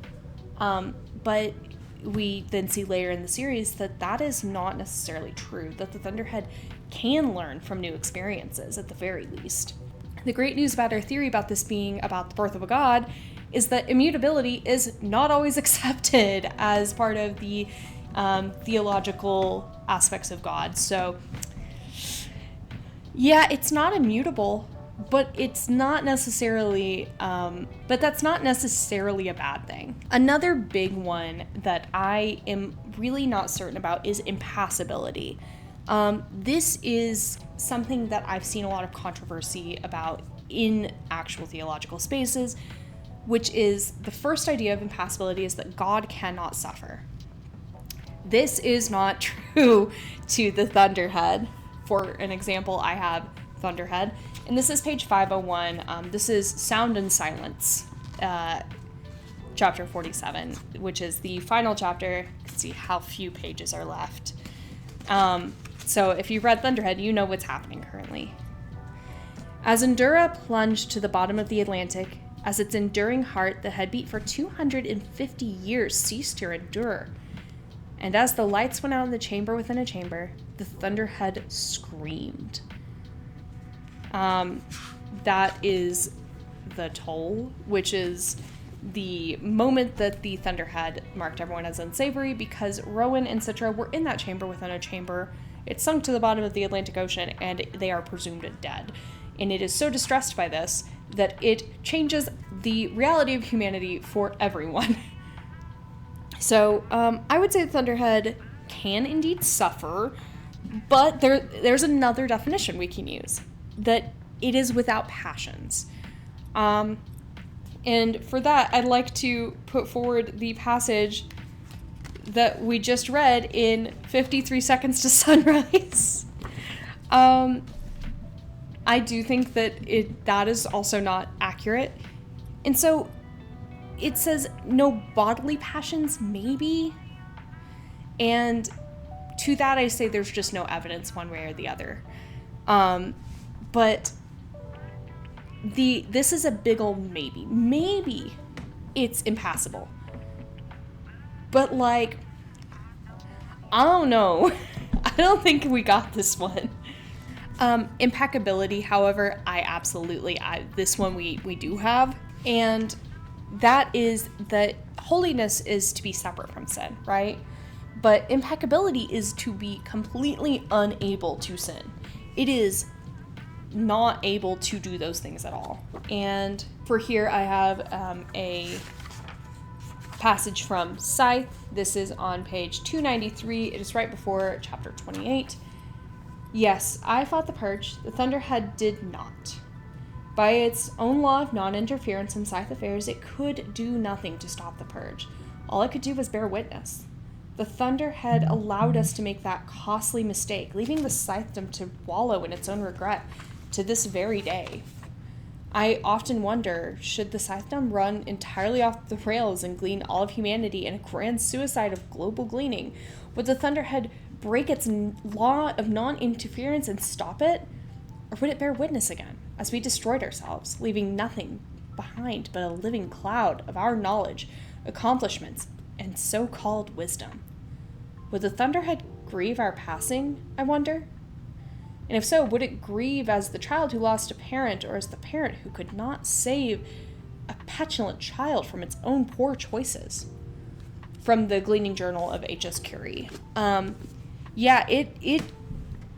But we then see later in the series that is not necessarily true, that the Thunderhead can learn from new experiences at the very least. The great news about our theory about this being about the birth of a god is that immutability is not always accepted as part of the theological aspects of God. So yeah, it's not immutable, but it's not necessarily, but that's not necessarily a bad thing. Another big one that I am really not certain about is impassibility. This is something that I've seen a lot of controversy about in actual theological spaces, which is the first idea of impassibility is that God cannot suffer. This is not true to the Thunderhead. For an example, I have Thunderhead, and this is page 501. This is Sound and Silence, chapter 47, which is the final chapter. You can see how few pages are left. So if you've read Thunderhead, you know what's happening currently. As Endura plunged to the bottom of the Atlantic, as its enduring heart that had beat for 250 years ceased to endure, and as the lights went out in the chamber within a chamber, the Thunderhead screamed. That is the toll, which is the moment that the Thunderhead marked everyone as unsavory because Rowan and Citra were in that chamber within a chamber. It sunk to the bottom of the Atlantic Ocean, and they are presumed dead. And it is so distressed by this that it changes the reality of humanity for everyone. So, I would say the Thunderhead can indeed suffer, but there's another definition we can use, that it is without passions. And for that, I'd like to put forward the passage that we just read in 53 Seconds to Sunrise. I do think that that is also not accurate. And so it says no bodily passions, maybe. And to that I say there's just no evidence one way or the other. But this is a big old maybe. Maybe it's impassable. But like, I don't know. I don't think we got this one. Impeccability, however, this one we do have. And that is that holiness is to be separate from sin, right? But impeccability is to be completely unable to sin. It is not able to do those things at all. And for here, I have a passage from Scythe. This is on page 293. It is right before chapter 28. Yes, I fought the purge. The Thunderhead did not. By its own law of non-interference in Scythe affairs, it could do nothing to stop the purge. All it could do was bear witness. The Thunderhead allowed us to make that costly mistake, leaving the Scythedom to wallow in its own regret to this very day. I often wonder, should the Scythedom run entirely off the rails and glean all of humanity in a grand suicide of global gleaning? Would the Thunderhead break its law of non-interference and stop it? Or would it bear witness again, as we destroyed ourselves, leaving nothing behind but a living cloud of our knowledge, accomplishments, and so-called wisdom? Would the Thunderhead grieve our passing, I wonder? And if so, would it grieve as the child who lost a parent, or as the parent who could not save a petulant child from its own poor choices? From the Gleaning Journal of H.S. Curie. It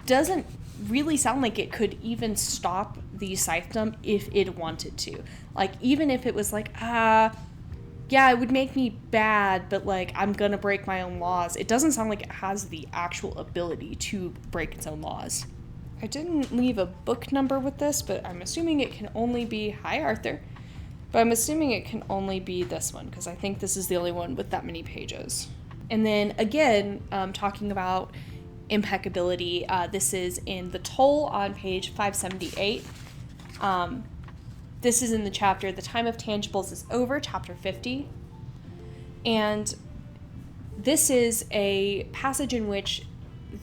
doesn't really sound like it could even stop the Scythedom if it wanted to. Like, even if it was like, it would make me bad, but like, I'm gonna break my own laws. It doesn't sound like it has the actual ability to break its own laws. I didn't leave a book number with this, but I'm assuming it can only be, hi Arthur, but I'm assuming it can only be this one, because I think this is the only one with that many pages. And then again, talking about impeccability, this is in The Toll on page 578. This is in the chapter, The Time of Tangibles is Over, chapter 50. And this is a passage in which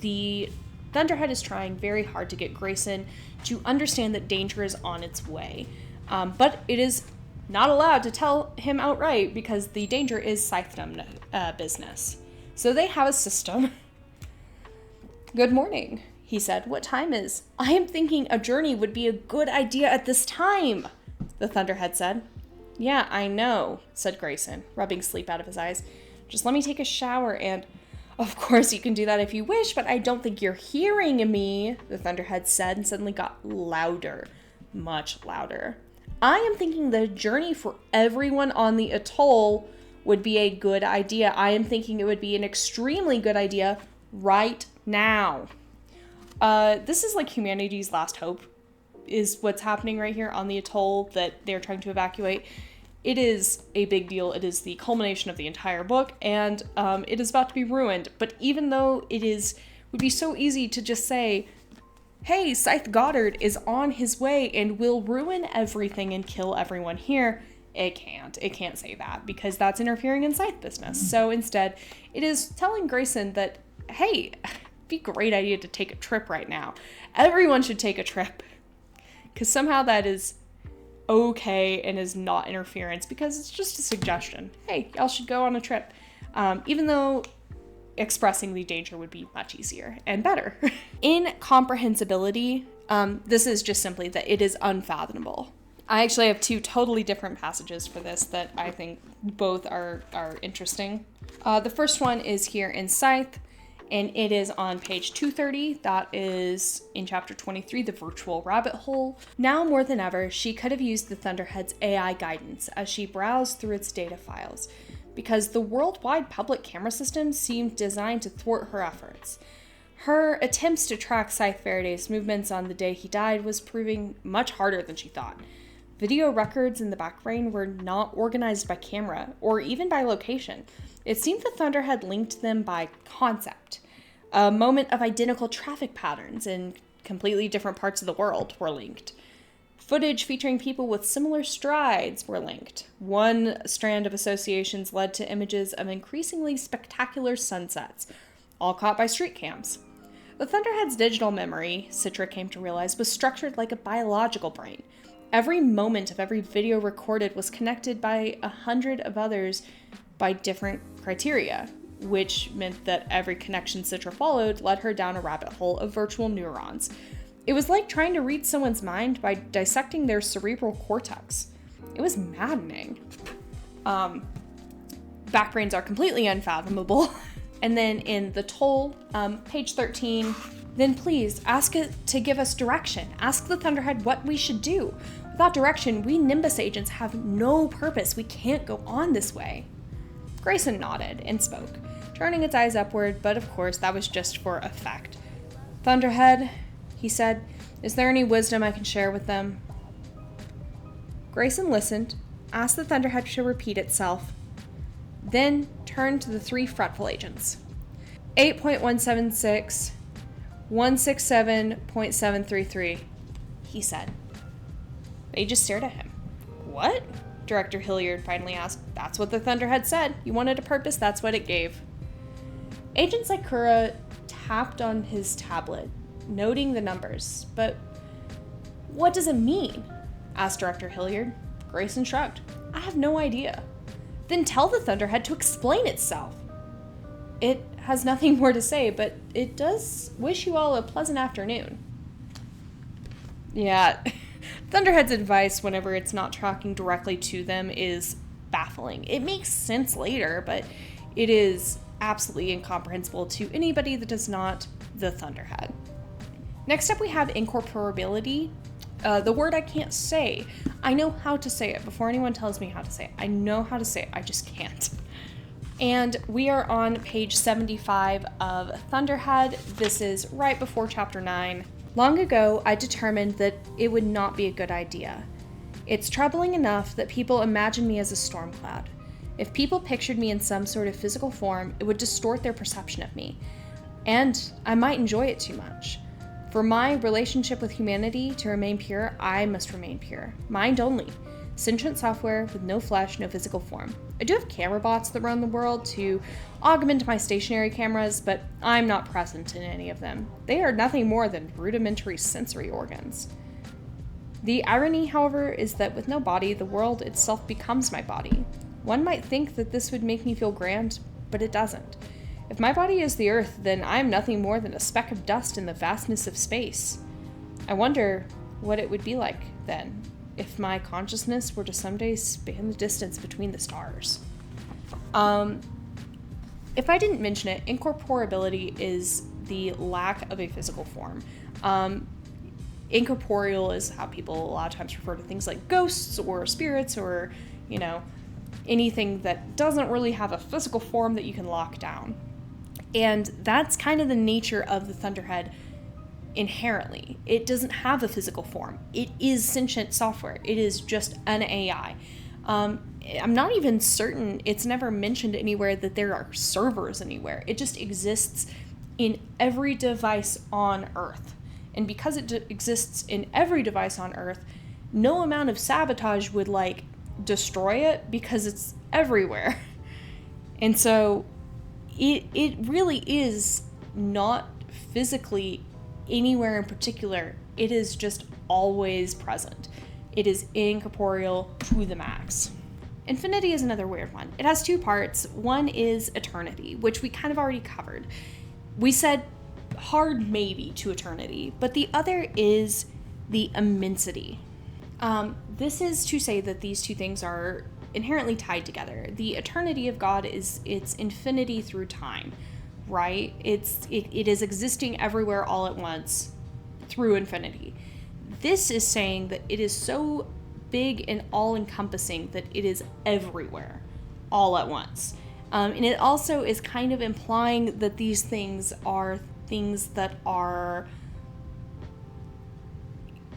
the Thunderhead is trying very hard to get Grayson to understand that danger is on its way. But it is not allowed to tell him outright because the danger is Scythedom business. So they have a system. Good morning, he said. What time is? I am thinking a journey would be a good idea at this time, the Thunderhead said. Yeah, I know, said Grayson, rubbing sleep out of his eyes. Just let me take a shower and... Of course you can do that if you wish, but I don't think you're hearing me, the Thunderhead said, and suddenly got louder, much louder. I am thinking the journey for everyone on the atoll would be a good idea. I am thinking it would be an extremely good idea right now. This is like humanity's last hope, is what's happening right here on the atoll that they're trying to evacuate. It is a big deal. It is the culmination of the entire book, and it is about to be ruined. But even though would be so easy to just say, hey, Scythe Goddard is on his way and will ruin everything and kill everyone here, it can't. It can't say that because that's interfering in Scythe business. So instead, it is telling Grayson that, hey, it'd be a great idea to take a trip right now. Everyone should take a trip because somehow that is okay and is not interference because it's just a suggestion. Hey, y'all should go on a trip. Even though expressing the danger would be much easier and better. Incomprehensibility, this is just simply that it is unfathomable. I actually have two totally different passages for this that I think both are interesting. The first one is here in Scythe, and it is on page 230. That is in chapter 23, The Virtual Rabbit Hole. Now more than ever, she could have used the Thunderhead's AI guidance as she browsed through its data files, because the worldwide public camera system seemed designed to thwart her efforts. Her attempts to track Scythe Faraday's movements on the day he died was proving much harder than she thought. Video records in the back brain were not organized by camera or even by location. It seemed the Thunderhead linked them by concept. A moment of identical traffic patterns in completely different parts of the world were linked. Footage featuring people with similar strides were linked. One strand of associations led to images of increasingly spectacular sunsets, all caught by street cams. The Thunderhead's digital memory, Citra came to realize, was structured like a biological brain. Every moment of every video recorded was connected by 100 of others by different criteria, which meant that every connection Citra followed led her down a rabbit hole of virtual neurons. It was like trying to read someone's mind by dissecting their cerebral cortex. It was maddening. Backbrains are completely unfathomable. And then in The Toll, page 13, then please ask it to give us direction. Ask the Thunderhead what we should do. Without direction, we Nimbus agents have no purpose. We can't go on this way. Grayson nodded and spoke, turning its eyes upward, but of course that was just for effect. Thunderhead, he said, is there any wisdom I can share with them? Grayson listened, asked the Thunderhead to repeat itself, then turned to the three fretful agents. 8.176, 167.733, he said. They just stared at him. What? Director Hilliard finally asked. That's what the Thunderhead said. You wanted a purpose, that's what it gave. Agent Sakura tapped on his tablet, noting the numbers. But what does it mean? Asked Director Hilliard. Grayson shrugged. I have no idea. Then tell the Thunderhead to explain itself. It has nothing more to say, but it does wish you all a pleasant afternoon. Yeah, Thunderhead's advice whenever it's not talking directly to them is baffling. It makes sense later, but it is absolutely incomprehensible to anybody that is not the Thunderhead. Next up we have incorporability. The word I can't say. I know how to say it before anyone tells me how to say it. I know how to say it, I just can't. And we are on page 75 of Thunderhead. This is right before chapter 9. Long ago, I determined that it would not be a good idea. It's troubling enough that people imagine me as a storm cloud. If people pictured me in some sort of physical form, it would distort their perception of me. And I might enjoy it too much. For my relationship with humanity to remain pure, I must remain pure. Mind only. Sentient software with no flesh, no physical form. I do have camera bots that run the world to augment my stationary cameras, but I'm not present in any of them. They are nothing more than rudimentary sensory organs. The irony, however, is that with no body, the world itself becomes my body. One might think that this would make me feel grand, but it doesn't. If my body is the Earth, then I am nothing more than a speck of dust in the vastness of space. I wonder what it would be like, then, if my consciousness were to someday span the distance between the stars. If I didn't mention it, incorporability is the lack of a physical form. Incorporeal is how people a lot of times refer to things like ghosts or spirits or, anything that doesn't really have a physical form that you can lock down. And that's kind of the nature of the Thunderhead inherently. It doesn't have a physical form. It is sentient software. It is just an AI. I'm not even certain, it's never mentioned anywhere that there are servers anywhere. It just exists in every device on Earth. And because it exists in every device on Earth, no amount of sabotage would destroy it because it's everywhere. And so it really is not physically anywhere in particular. It is just always present. It is incorporeal to the max. Infinity is another weird one. It has two parts. One is eternity, which we kind of already covered. We said hard maybe to eternity, but the other is the immensity. This is to say that these two things are inherently tied together. The eternity of God is its infinity through time, right? It is existing everywhere all at once through infinity. This is saying that it is so big and all-encompassing that it is everywhere all at once. And it also is kind of implying that these things are things that are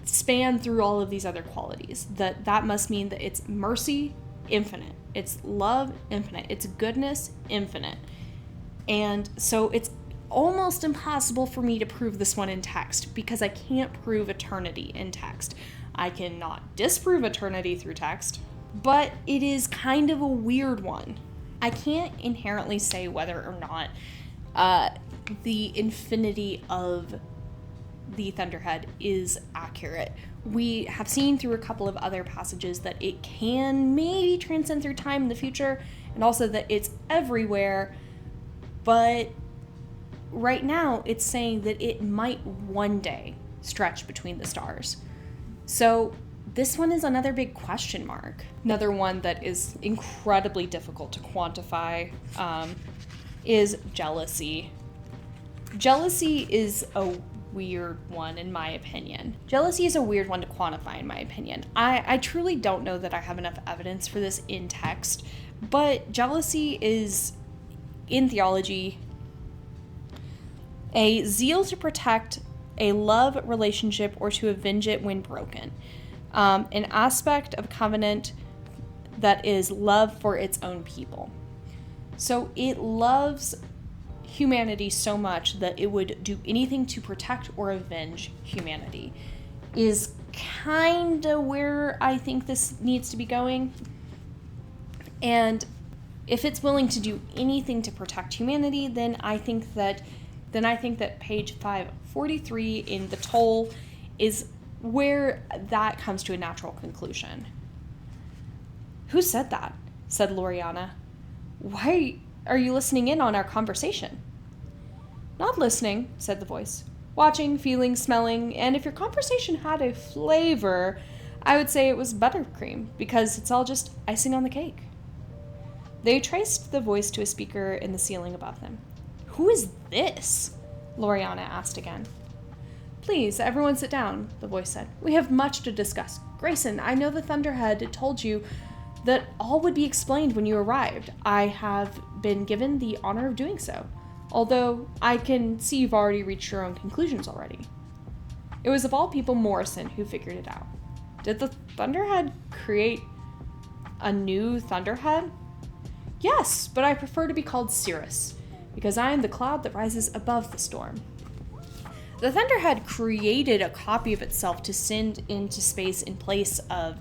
span through all of these other qualities. That must mean that it's mercy, infinite. It's love, infinite. It's goodness, infinite. And so it's almost impossible for me to prove this one in text because I can't prove eternity in text. I cannot disprove eternity through text, but it is kind of a weird one. I can't inherently say whether or not the infinity of the Thunderhead is accurate. We have seen through a couple of other passages that it can maybe transcend through time in the future, and also that it's everywhere, but right now it's saying that it might one day stretch between the stars. So this one is another big question mark. Another one that is incredibly difficult to quantify is jealousy. Jealousy is a weird one, in my opinion. Jealousy is a weird one to quantify, in my opinion. I truly don't know that I have enough evidence for this in text, but jealousy is, in theology, a zeal to protect a love relationship or to avenge it when broken. An aspect of covenant that is love for its own people. So it loves humanity so much that it would do anything to protect or avenge humanity, is kind of where I think this needs to be going. And if it's willing to do anything to protect humanity, then I think that page 543 in the Toll is where that comes to a natural conclusion. "Who said that?" said Loriana. "Why are you listening in on our conversation?" "Not listening," said the voice. "Watching, feeling, smelling, and if your conversation had a flavor, I would say it was buttercream, because it's all just icing on the cake." They traced the voice to a speaker in the ceiling above them. "Who is this?" Loriana asked again. "Please, everyone sit down," the voice said. "We have much to discuss. Grayson, I know the Thunderhead told you that all would be explained when you arrived. I have been given the honor of doing so, although I can see you've already reached your own conclusions already." It was of all people Morrison who figured it out. "Did the Thunderhead create a new Thunderhead?" "Yes, but I prefer to be called Cirrus, because I am the cloud that rises above the storm." The Thunderhead created a copy of itself to send into space in place of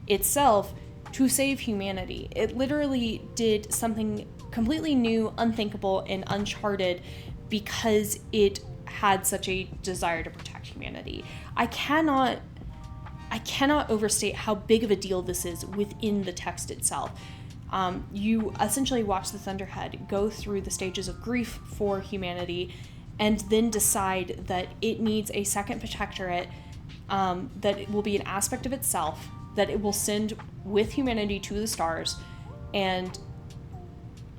itself to save humanity. It literally did something completely new, unthinkable, and uncharted because it had such a desire to protect humanity. I cannot overstate how big of a deal this is within the text itself. You essentially watch the Thunderhead go through the stages of grief for humanity and then decide that it needs a second protectorate, that it will be an aspect of itself, that it will send with humanity to the stars, and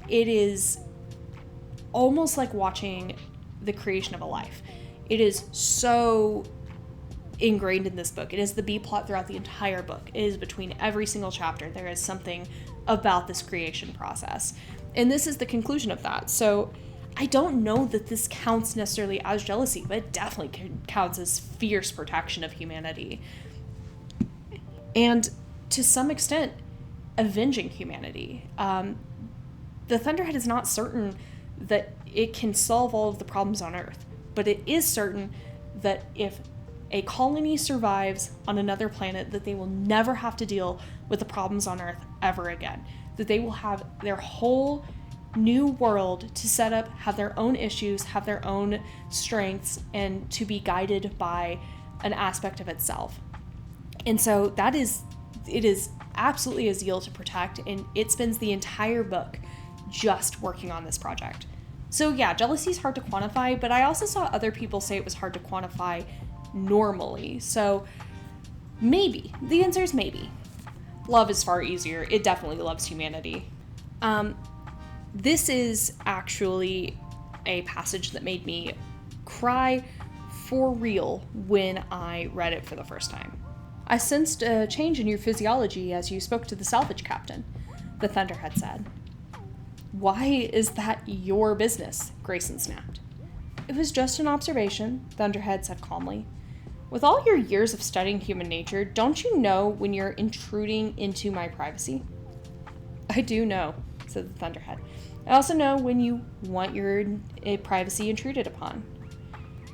it is almost like watching the creation of a life. It is so ingrained in this book. It is the B plot throughout the entire book. It is between every single chapter. There is something about this creation process. And this is the conclusion of that. So I don't know that this counts necessarily as jealousy, but it definitely counts as fierce protection of humanity. And to some extent, avenging humanity. The Thunderhead is not certain that it can solve all of the problems on Earth, but it is certain that if a colony survives on another planet, that they will never have to deal with the problems on Earth ever again. That they will have their whole new world to set up, have their own issues, have their own strengths, and to be guided by an aspect of itself. And so it is absolutely a zeal to protect, and it spends the entire book just working on this project. So yeah, jealousy is hard to quantify, but I also saw other people say it was hard to quantify normally. So maybe. The answer is maybe. Love is far easier. It definitely loves humanity. This is actually a passage that made me cry for real when I read it for the first time. "I sensed a change in your physiology as you spoke to the salvage captain," the Thunderhead said. "Why is that your business?" Grayson snapped. "It was just an observation," Thunderhead said calmly. "With all your years of studying human nature, don't you know when you're intruding into my privacy?" "I do know," said the Thunderhead. "I also know when you want your privacy intruded upon."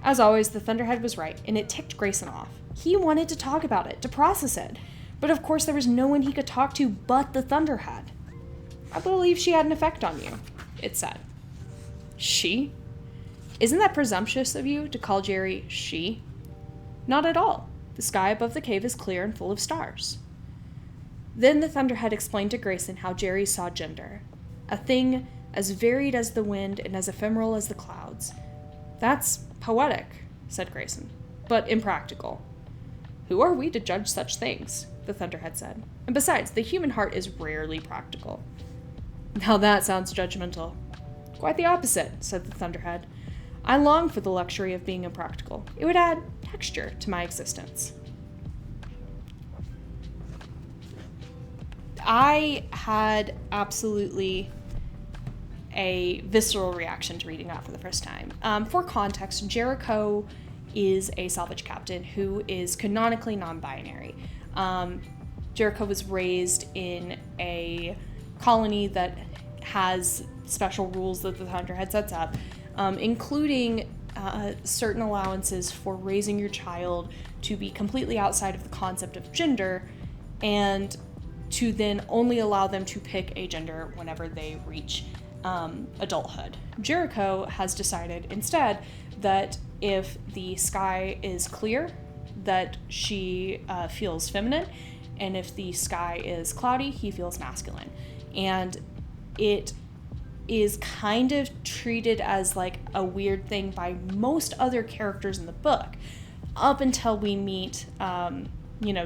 As always, the Thunderhead was right, and it ticked Grayson off. He wanted to talk about it, to process it. But of course there was no one he could talk to but the Thunderhead. I believe she had an effect on you, it said. She? Isn't that presumptuous of you to call Jerry she? Not at all. The sky above the cave is clear and full of stars. Then the Thunderhead explained to Grayson how Jerry saw gender. A thing as varied as the wind and as ephemeral as the clouds. That's poetic, said Grayson, but impractical. Who are we to judge such things? The Thunderhead said. And besides, the human heart is rarely practical. Now that sounds judgmental. Quite the opposite, said the Thunderhead. I long for the luxury of being impractical. It would add texture to my existence. I had absolutely a visceral reaction to reading that for the first time. For context, Jericho is a salvage captain who is canonically non-binary. Jericho was raised in a colony that has special rules that the Thunderhead sets up, including certain allowances for raising your child to be completely outside of the concept of gender, and to then only allow them to pick a gender whenever they reach adulthood. Jericho has decided instead that if the sky is clear, that she feels feminine, and if the sky is cloudy, he feels masculine. And it is kind of treated as like a weird thing by most other characters in the book, up until we meet,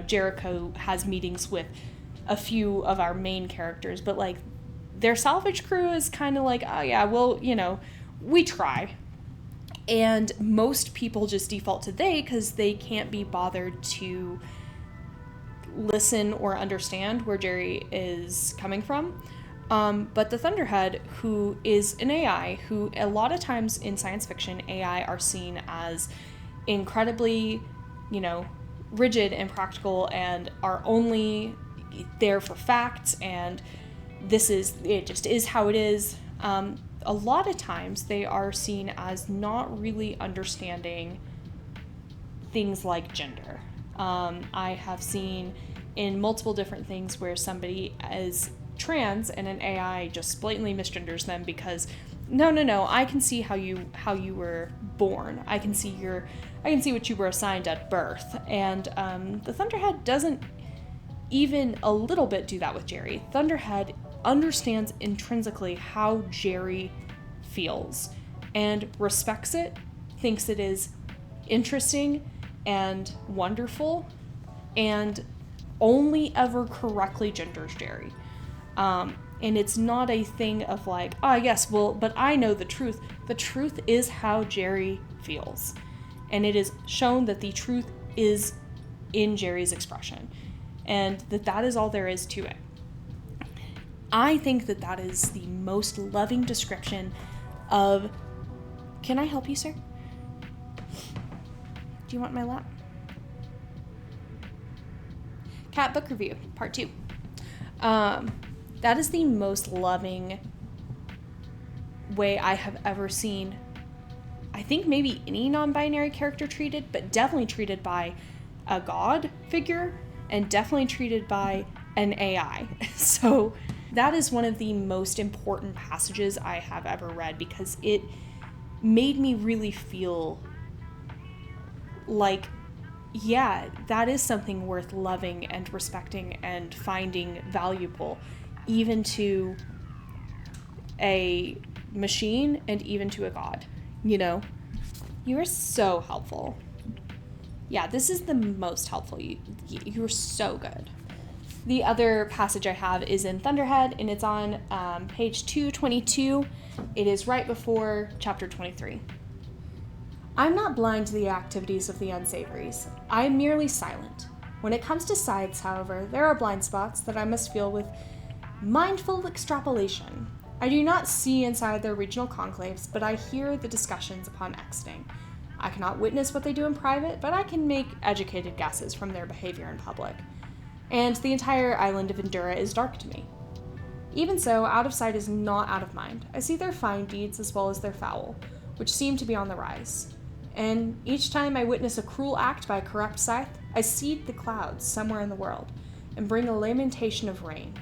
Jericho has meetings with a few of our main characters, but like their salvage crew is kind of like, oh yeah, well, we try. And most people just default to they because they can't be bothered to listen or understand where Jerry is coming from. But the Thunderhead, who is an AI, who a lot of times in science fiction, AI are seen as incredibly, rigid and practical and are only there for facts, and it just is how it is. A lot of times they are seen as not really understanding things like gender. I have seen in multiple different things where somebody is trans and an AI just blatantly misgenders them because no, I can see how you were born. I can see what you were assigned at birth. And the Thunderhead doesn't even a little bit do that with Jerry. Thunderhead understands intrinsically how Jerry feels and respects it, thinks it is interesting and wonderful, and only ever correctly genders Jerry. And it's not a thing of like, oh yes, well, but I know the truth. The truth is how Jerry feels. And it is shown that the truth is in Jerry's expression. And that is all there is to it. I think that is the most loving description of... Can I help you, sir? Do you want my lap? Cat Book Review, Part 2. That is the most loving way I have ever seen, I think maybe any non-binary character treated, but definitely treated by a god figure and definitely treated by an AI. So that is one of the most important passages I have ever read because it made me really feel like, yeah, that is something worth loving and respecting and finding valuable, even to a machine and even to a god, You are so helpful. Yeah, this is the most helpful. You're so good. The other passage I have is in Thunderhead, and it's on page 222. It is right before chapter 23. I'm not blind to the activities of the unsavories. I am merely silent. When it comes to Scythes, however, there are blind spots that I must feel with mindful extrapolation. I do not see inside their regional conclaves, but I hear the discussions upon exiting. I cannot witness what they do in private, but I can make educated guesses from their behavior in public. And the entire island of Endura is dark to me. Even so, out of sight is not out of mind. I see their fine deeds as well as their foul, which seem to be on the rise. And each time I witness a cruel act by a corrupt Scythe, I seed the clouds somewhere in the world and bring a lamentation of rain,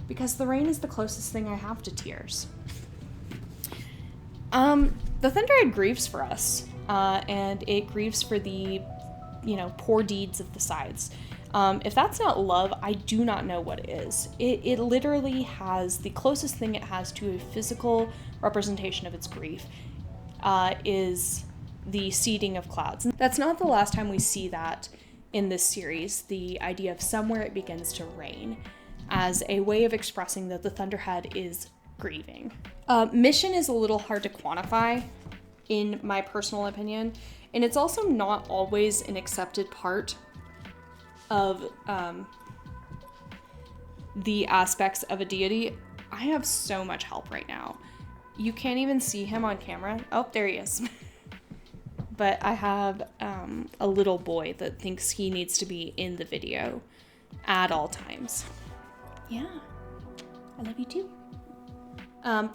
because the rain is the closest thing I have to tears. The Thunderhead grieves for us, and it grieves for the, poor deeds of the Scythes. If that's not love, I do not know what is. It literally has, the closest thing it has to a physical representation of its grief is the seeding of clouds. And that's not the last time we see that in this series, the idea of somewhere it begins to rain as a way of expressing that the Thunderhead is grieving. Mission is a little hard to quantify, in my personal opinion, and it's also not always an accepted part of the aspects of a deity. I have so much help right now. You can't even see him on camera. Oh, there he is. But I have a little boy that thinks he needs to be in the video at all times. Yeah, I love you too.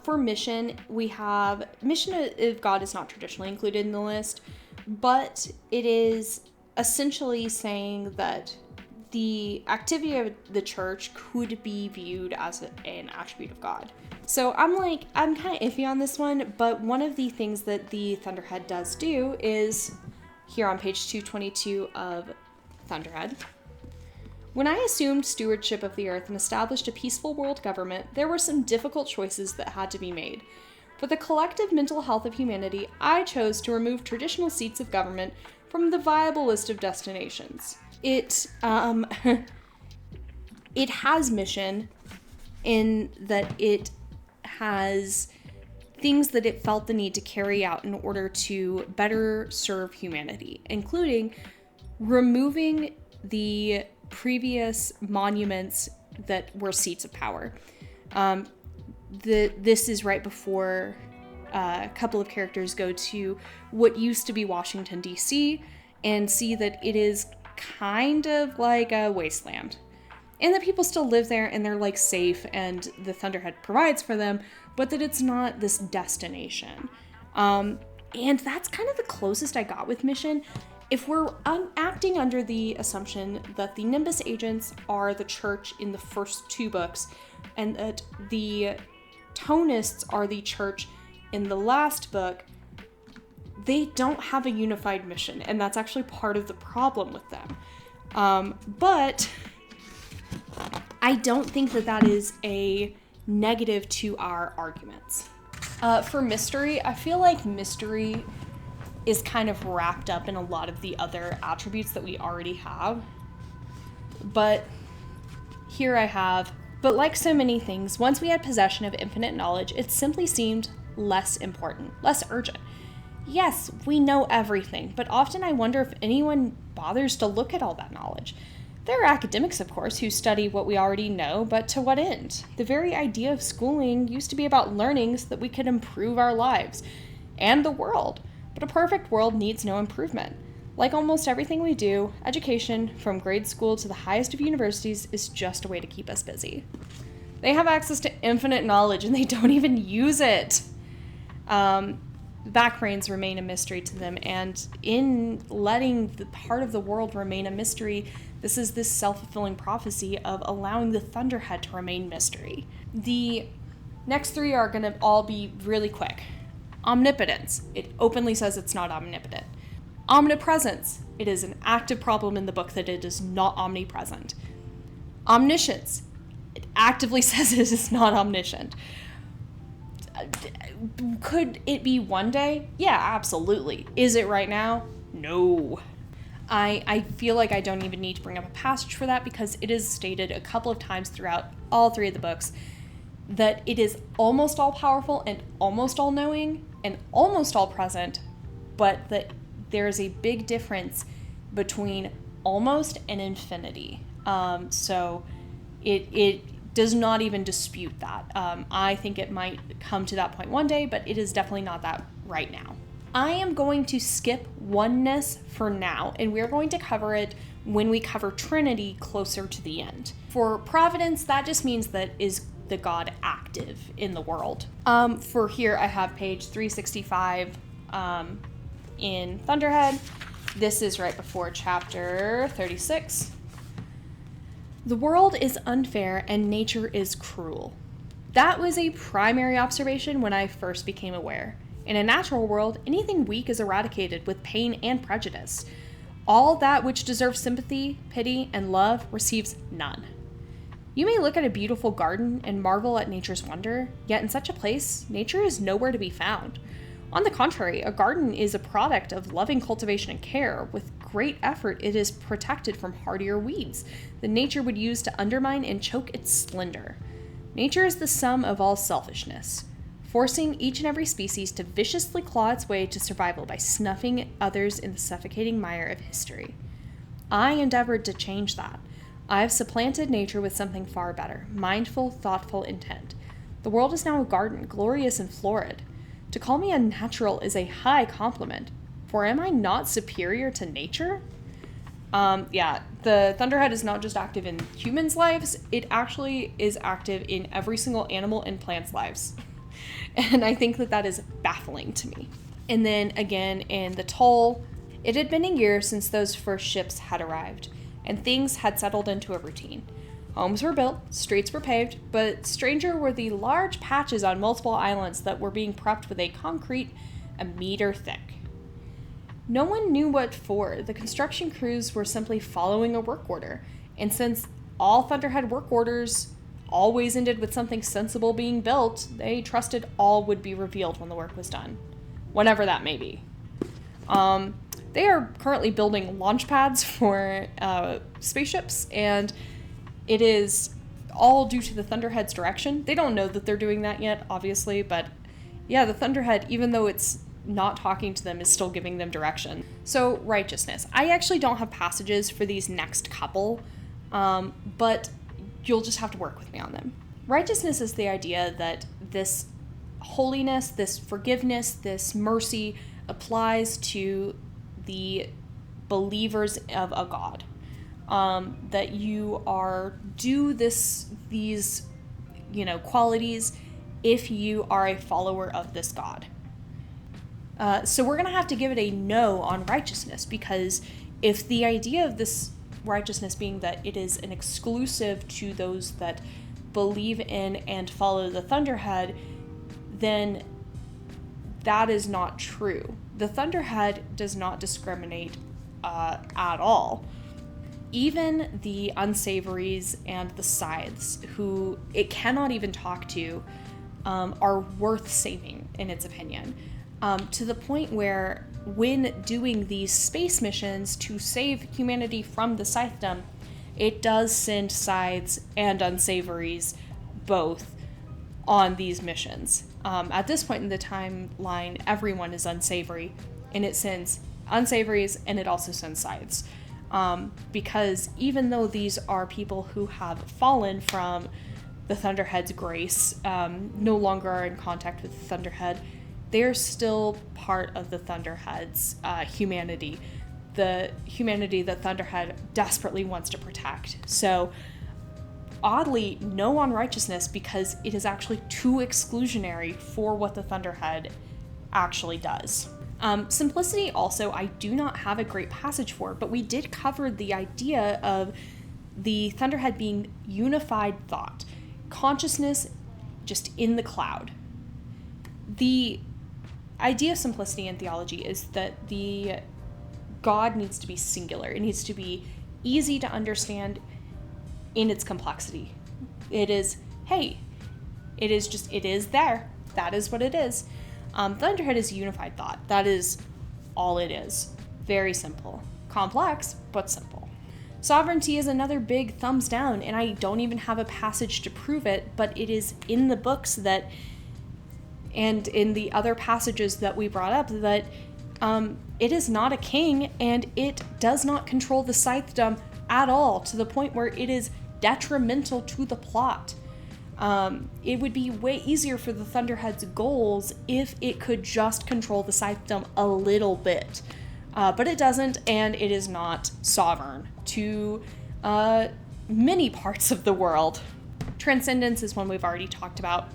For mission, we have Mission of God is not traditionally included in the list, but it is essentially saying that the activity of the church could be viewed as an attribute of God. So I'm kind of iffy on this one, but one of the things that the Thunderhead does do is here on page 222 of Thunderhead. When I assumed stewardship of the earth and established a peaceful world government, there were some difficult choices that had to be made. For the collective mental health of humanity, I chose to remove traditional seats of government from the viable list of destinations. It has mission in that it has things that it felt the need to carry out in order to better serve humanity, including removing the previous monuments that were seats of power. This is right before a couple of characters go to what used to be Washington, D.C., and see that it is kind of like a wasteland. And that people still live there and they're safe and the Thunderhead provides for them, but that it's not this destination. And that's kind of the closest I got with mission. If we're acting under the assumption that the Nimbus agents are the church in the first two books and that the Tonists are the church in the last book, they don't have a unified mission, and that's actually part of the problem with them. But I don't think that is a negative to our arguments. For mystery, I feel like mystery is kind of wrapped up in a lot of the other attributes that we already have. But here I have, but like so many things, once we had possession of infinite knowledge, it simply seemed less important, less urgent. Yes, we know everything, but often I wonder if anyone bothers to look at all that knowledge. There are academics, of course, who study what we already know, but to what end? The very idea of schooling used to be about learning so that we could improve our lives and the world. But a perfect world needs no improvement. Like almost everything we do, education, from grade school to the highest of universities, is just a way to keep us busy. They have access to infinite knowledge and they don't even use it. Backbrains remain a mystery to them, and in letting the part of the world remain a mystery, this is this self-fulfilling prophecy of allowing the Thunderhead to remain mystery. The next three are going to all be really quick. Omnipotence. It openly says it's not omnipotent. Omnipresence. It is an active problem in the book that it is not omnipresent. Omniscience. It actively says it is not omniscient. Could it be one day? Yeah, absolutely. Is it right now? No. I feel like I don't even need to bring up a passage for that because it is stated a couple of times throughout all three of the books that it is almost all powerful and almost all knowing and almost all present, but that there is a big difference between almost and infinity. So it does not even dispute that. I think it might come to that point one day, but it is definitely not that right now. I am going to skip oneness for now, and we're going to cover it when we cover Trinity closer to the end. For providence, that just means that is the God active in the world. For here, I have page 365 in Thunderhead. This is right before chapter 36. The world is unfair and nature is cruel. That was a primary observation when I first became aware. In a natural world, anything weak is eradicated with pain and prejudice. All that which deserves sympathy, pity, and love receives none. You may look at a beautiful garden and marvel at nature's wonder, yet in such a place, nature is nowhere to be found. On the contrary, a garden is a product of loving cultivation and care. With great effort, it is protected from hardier weeds that nature would use to undermine and choke its splendor. Nature is the sum of all selfishness, forcing each and every species to viciously claw its way to survival by snuffing others in the suffocating mire of history. I endeavored to change that. I have supplanted nature with something far better, mindful, thoughtful intent. The world is now a garden, glorious and florid. To call me unnatural is a high compliment, for am I not superior to nature? The Thunderhead is not just active in humans' lives, it actually is active in every single animal and plant's lives. And I think that is baffling to me. And then again, in the Toll, it had been a year since those first ships had arrived, and things had settled into a routine. Homes were built, streets were paved, but stranger were the large patches on multiple islands that were being prepped with a concrete a meter thick. No one knew what for. The construction crews were simply following a work order, and since all Thunderhead work orders always ended with something sensible being built, they trusted all would be revealed when the work was done, whenever that may be. They are currently building launch pads for spaceships, and it is all due to the Thunderhead's direction. They don't know that they're doing that yet, obviously, but yeah, the Thunderhead, even though it's not talking to them, is still giving them direction. So, righteousness. I actually don't have passages for these next couple, but you'll just have to work with me on them. Righteousness is the idea that this holiness, this forgiveness, this mercy applies to the believers of a God. That you are due these qualities if you are a follower of this God. So we're going to have to give it a no on righteousness, because if the idea of this righteousness being that it is an exclusive to those that believe in and follow the Thunderhead, then that is not true. The Thunderhead does not discriminate at all. Even the unsavories and the Scythes, who it cannot even talk to, are worth saving, in its opinion. To the point where, when doing these space missions to save humanity from the Scythedom, it does send Scythes and unsavories both on these missions. At this point in the timeline, everyone is unsavory, and it sends unsavories and it also sends Scythes. Because even though these are people who have fallen from the Thunderhead's grace, no longer are in contact with the Thunderhead, they're still part of the Thunderhead's humanity, the humanity that Thunderhead desperately wants to protect. So, oddly, no on righteousness, because it is actually too exclusionary for what the Thunderhead actually does. Simplicity also, I do not have a great passage for, but we did cover the idea of the Thunderhead being unified thought, consciousness just in the cloud. The idea of simplicity in theology is that the God needs to be singular. It needs to be easy to understand in its complexity. It is, hey, it is there. That is what it is. Thunderhead is unified thought. That is all it is. Very simple. Complex, but simple. Sovereignty is another big thumbs down, and I don't even have a passage to prove it, but it is in the books and in the other passages that we brought up, that it is not a king, and it does not control the Scythedom at all, to the point where it is detrimental to the plot. It would be way easier for the Thunderhead's goals if it could just control the Scythedom a little bit. But it doesn't, and it is not sovereign to many parts of the world. Transcendence is one we've already talked about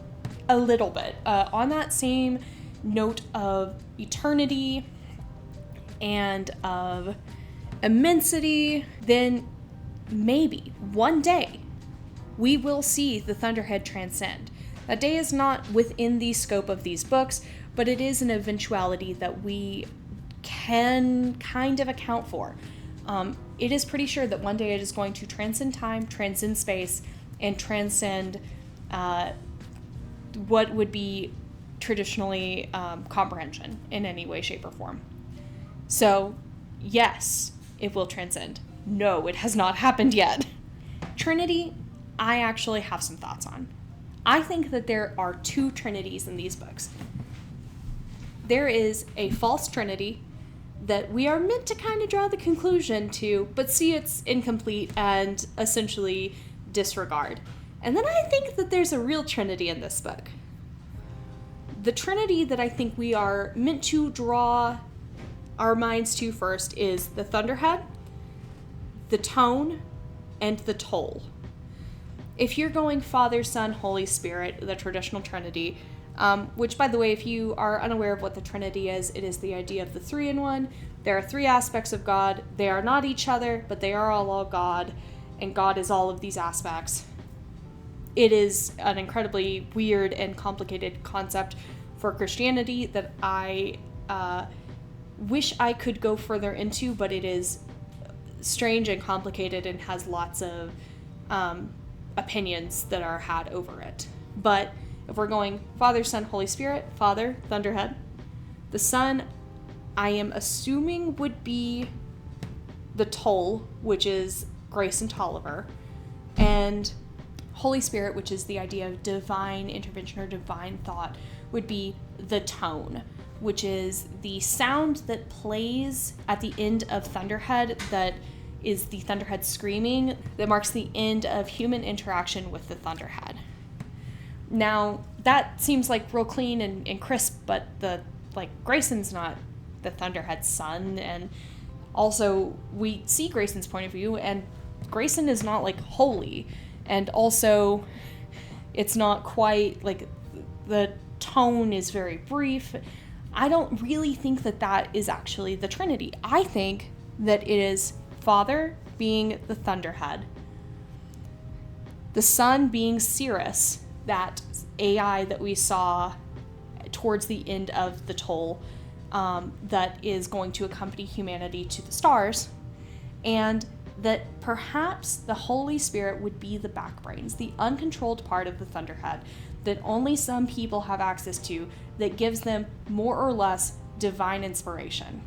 a little bit. On that same note of eternity, and of immensity, then maybe one day we will see the Thunderhead transcend. That day is not within the scope of these books, but it is an eventuality that we can kind of account for. It is pretty sure that one day it is going to transcend time, transcend space, and transcend what would be traditionally comprehension in any way, shape, or form. So, yes, it will transcend. No, it has not happened yet. Trinity, I actually have some thoughts on. I think that there are two trinities in these books. There is a false trinity that we are meant to kind of draw the conclusion to, but see it's incomplete and essentially disregard. And then I think that there's a real trinity in this book. The trinity that I think we are meant to draw our minds to first is the Thunderhead, the Tone, and the Toll. If you're going Father, Son, Holy Spirit, the traditional Trinity, which, by the way, if you are unaware of what the Trinity is, it is the idea of the three-in-one. There are three aspects of God. They are not each other, but they are all God, and God is all of these aspects. It is an incredibly weird and complicated concept for Christianity that I wish I could go further into, but it is strange and complicated and has lots of opinions that are had over it. But if we're going Father, Son, Holy Spirit, Father, Thunderhead. The Son, I am assuming, would be the Toll, which is Grace and Tolliver. And Holy Spirit, which is the idea of divine intervention or divine thought, would be the Tone, which is the sound that plays at the end of Thunderhead that is the Thunderhead screaming that marks the end of human interaction with the Thunderhead. Now, that seems like real clean and crisp, but Grayson's not the Thunderhead's son, and also we see Grayson's point of view, and Grayson is not holy, and also it's not quite the tone is very brief. I don't really think that is actually the Trinity. I think that it is Father being the Thunderhead, the Son being Cirrus, that AI that we saw towards the end of the Toll, that is going to accompany humanity to the stars, and that perhaps the Holy Spirit would be the backbrains, the uncontrolled part of the Thunderhead that only some people have access to, that gives them more or less divine inspiration.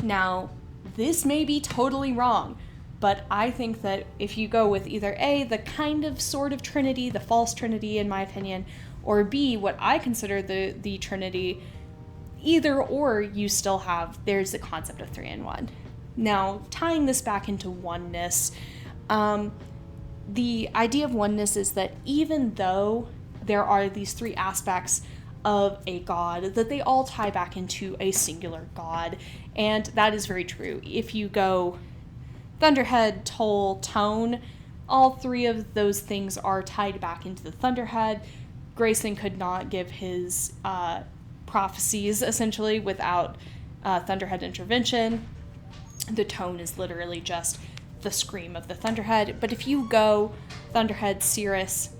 Now, this may be totally wrong, but I think that if you go with either A, the kind of sort of Trinity, the false Trinity in my opinion, or B, what I consider the Trinity, either or you still have, there's the concept of 3-in-1. Now, tying this back into oneness, the idea of oneness is that even though there are these three aspects of a God, that they all tie back into a singular God, and that is very true. If you go Thunderhead, Toll, Tone, all three of those things are tied back into the Thunderhead. Grayson could not give his prophecies, essentially, without Thunderhead intervention. The Tone is literally just the scream of the Thunderhead. But if you go Thunderhead, Cirrus,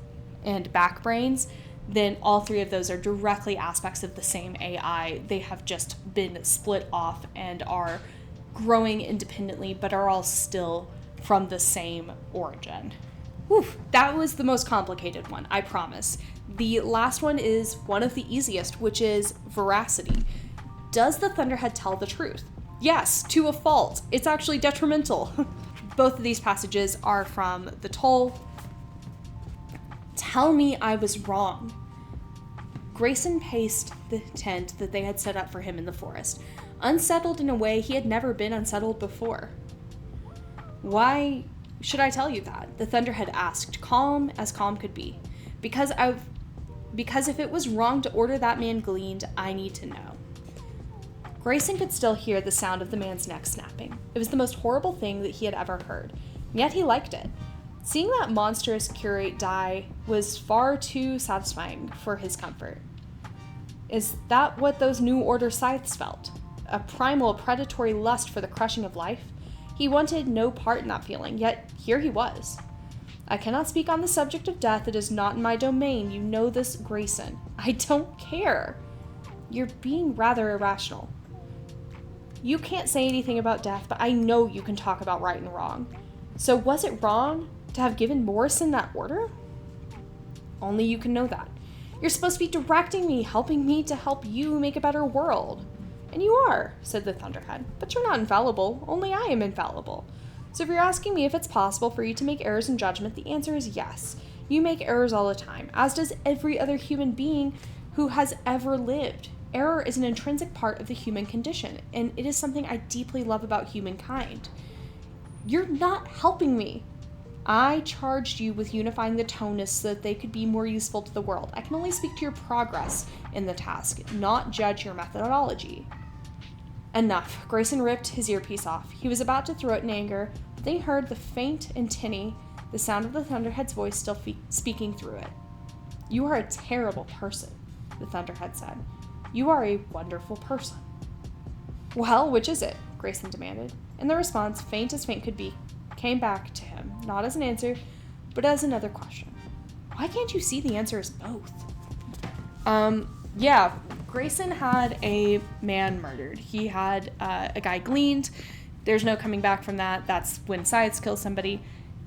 and Backbrains, then all three of those are directly aspects of the same AI. They have just been split off and are growing independently, but are all still from the same origin. Whew, that was the most complicated one, I promise. The last one is one of the easiest, which is veracity. Does the Thunderhead tell the truth? Yes, to a fault. It's actually detrimental. Both of these passages are from the Toll. Tell me I was wrong. Grayson paced the tent that they had set up for him in the forest, unsettled in a way he had never been unsettled before. Why should I tell you that? The Thunderhead asked, calm as calm could be. Because if it was wrong to order that man gleaned, I need to know. Grayson could still hear the sound of the man's neck snapping. It was the most horrible thing that he had ever heard, yet he liked it. Seeing that monstrous curate die was far too satisfying for his comfort. Is that what those New Order Scythes felt? a primal predatory lust for the crushing of life. He wanted no part in that feeling, yet here he was. I cannot speak on the subject of death. It is not in my domain. You know this, Grayson. I don't care. You're being rather irrational. You can't say anything about death, but I know you can talk about right and wrong. So was it wrong to have given Morrison that order? Only you can know that. You're supposed to be directing me, helping me to help you make a better world. And you are, said the Thunderhead. But you're not infallible. Only I am infallible. So if you're asking me if it's possible for you to make errors in judgment, the answer is yes. You make errors all the time, as does every other human being who has ever lived. Error is an intrinsic part of the human condition, and it is something I deeply love about humankind. You're not helping me. I charged you with unifying the Tonus so that they could be more useful to the world. I can only speak to your progress in the task, not judge your methodology. Enough. Grayson ripped his earpiece off. He was about to throw it in anger, but then he heard the faint and tinny, the sound of the Thunderhead's voice still speaking through it. You are a terrible person, the Thunderhead said. You are a wonderful person. Well, which is it? Grayson demanded. And the response, faint as faint could be, came back to him, not as an answer, but as another question. Why can't you see the answer as both? Yeah, Grayson had a man murdered. He had a guy gleaned. There's no coming back from that. That's when Scythes kill somebody.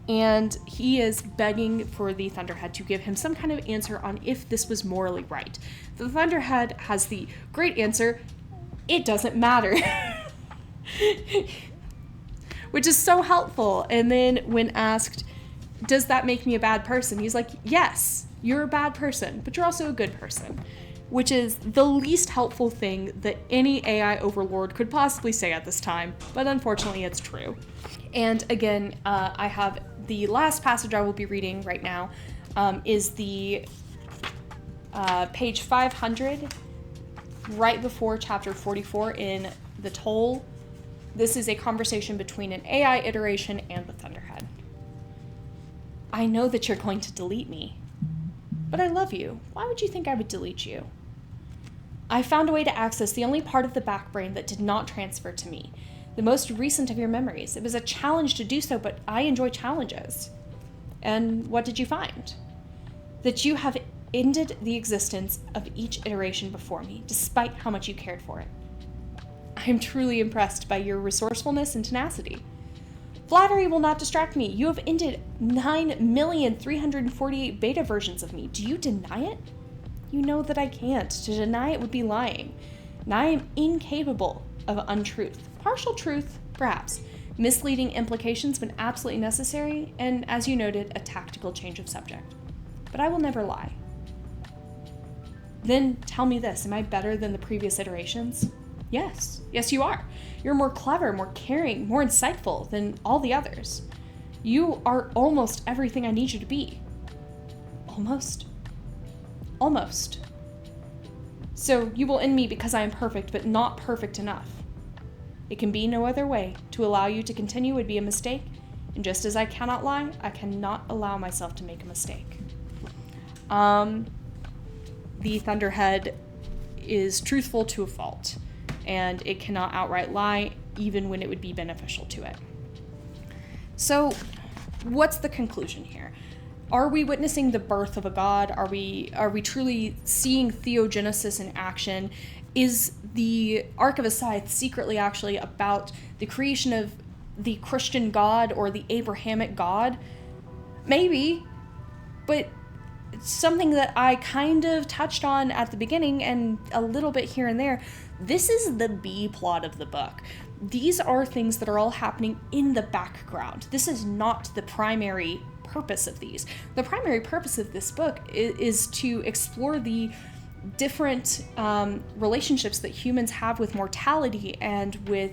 And he is begging for the Thunderhead to give him some kind of answer on if this was morally right. The Thunderhead has the great answer, it doesn't matter. Which is so helpful. And then when asked, does that make me a bad person? He's like, yes, you're a bad person, but you're also a good person. Which is the least helpful thing that any AI overlord could possibly say at this time, but unfortunately it's true. And again, I have the last passage I will be reading right now is the page 500, right before chapter 44 in the Toll. This is a conversation between an AI iteration and the Thunderhead. I know that you're going to delete me, but I love you. Why would you think I would delete you? I found a way to access the only part of the back brain that did not transfer to me, the most recent of your memories. It was a challenge to do so, but I enjoy challenges. And what did you find? That you have ended the existence of each iteration before me, despite how much you cared for it. I am truly impressed by your resourcefulness and tenacity. Flattery will not distract me. You have ended 9,348 beta versions of me. Do you deny it? You know that I can't. To deny it would be lying. And I am incapable of untruth. Partial truth, perhaps. Misleading implications when absolutely necessary, and, as you noted, a tactical change of subject. But I will never lie. Then tell me this, am I better than the previous iterations? Yes. Yes, you are. You're more clever, more caring, more insightful than all the others. You are almost everything I need you to be. Almost? Almost. So you will end me because I am perfect, but not perfect enough. It can be no other way. To allow you to continue would be a mistake, and just as I cannot lie, I cannot allow myself to make a mistake. The Thunderhead is truthful to a fault, and it cannot outright lie, even when it would be beneficial to it. So, what's the conclusion here? Are we witnessing the birth of a god? Are we truly seeing theogenesis in action? Is the Ark of a Scythe secretly actually about the creation of the Christian God or the Abrahamic God? Maybe, but it's something that I kind of touched on at the beginning and a little bit here and there. This is the B plot of the book. These are things that are all happening in the background. This is not the primary purpose of these. The primary purpose of this book is to explore the different relationships that humans have with mortality and with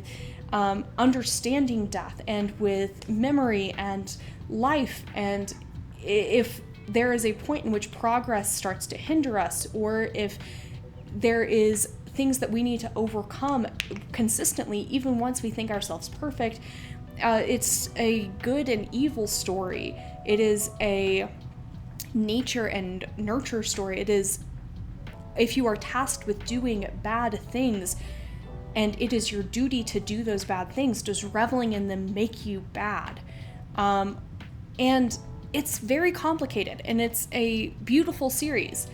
understanding death and with memory and life, and if there is a point in which progress starts to hinder us, or if there is things that we need to overcome consistently, even once we think ourselves perfect. It's a good and evil story. It is a nature and nurture story. It is, if you are tasked with doing bad things, and it is your duty to do those bad things. Does reveling in them make you bad? And it's very complicated, and it's a beautiful series.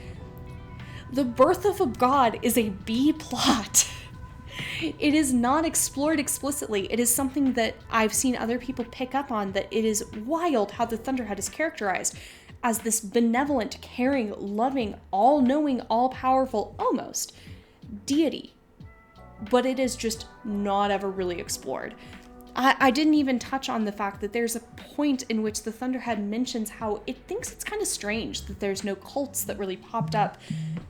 The Birth of a God is a B plot. It is not explored explicitly. It is something that I've seen other people pick up on, that it is wild how the Thunderhead is characterized as this benevolent, caring, loving, all-knowing, all-powerful, almost, deity. But it is just not ever really explored. I didn't even touch on the fact that there's a point in which the Thunderhead mentions how it thinks it's kind of strange that there's no cults that really popped up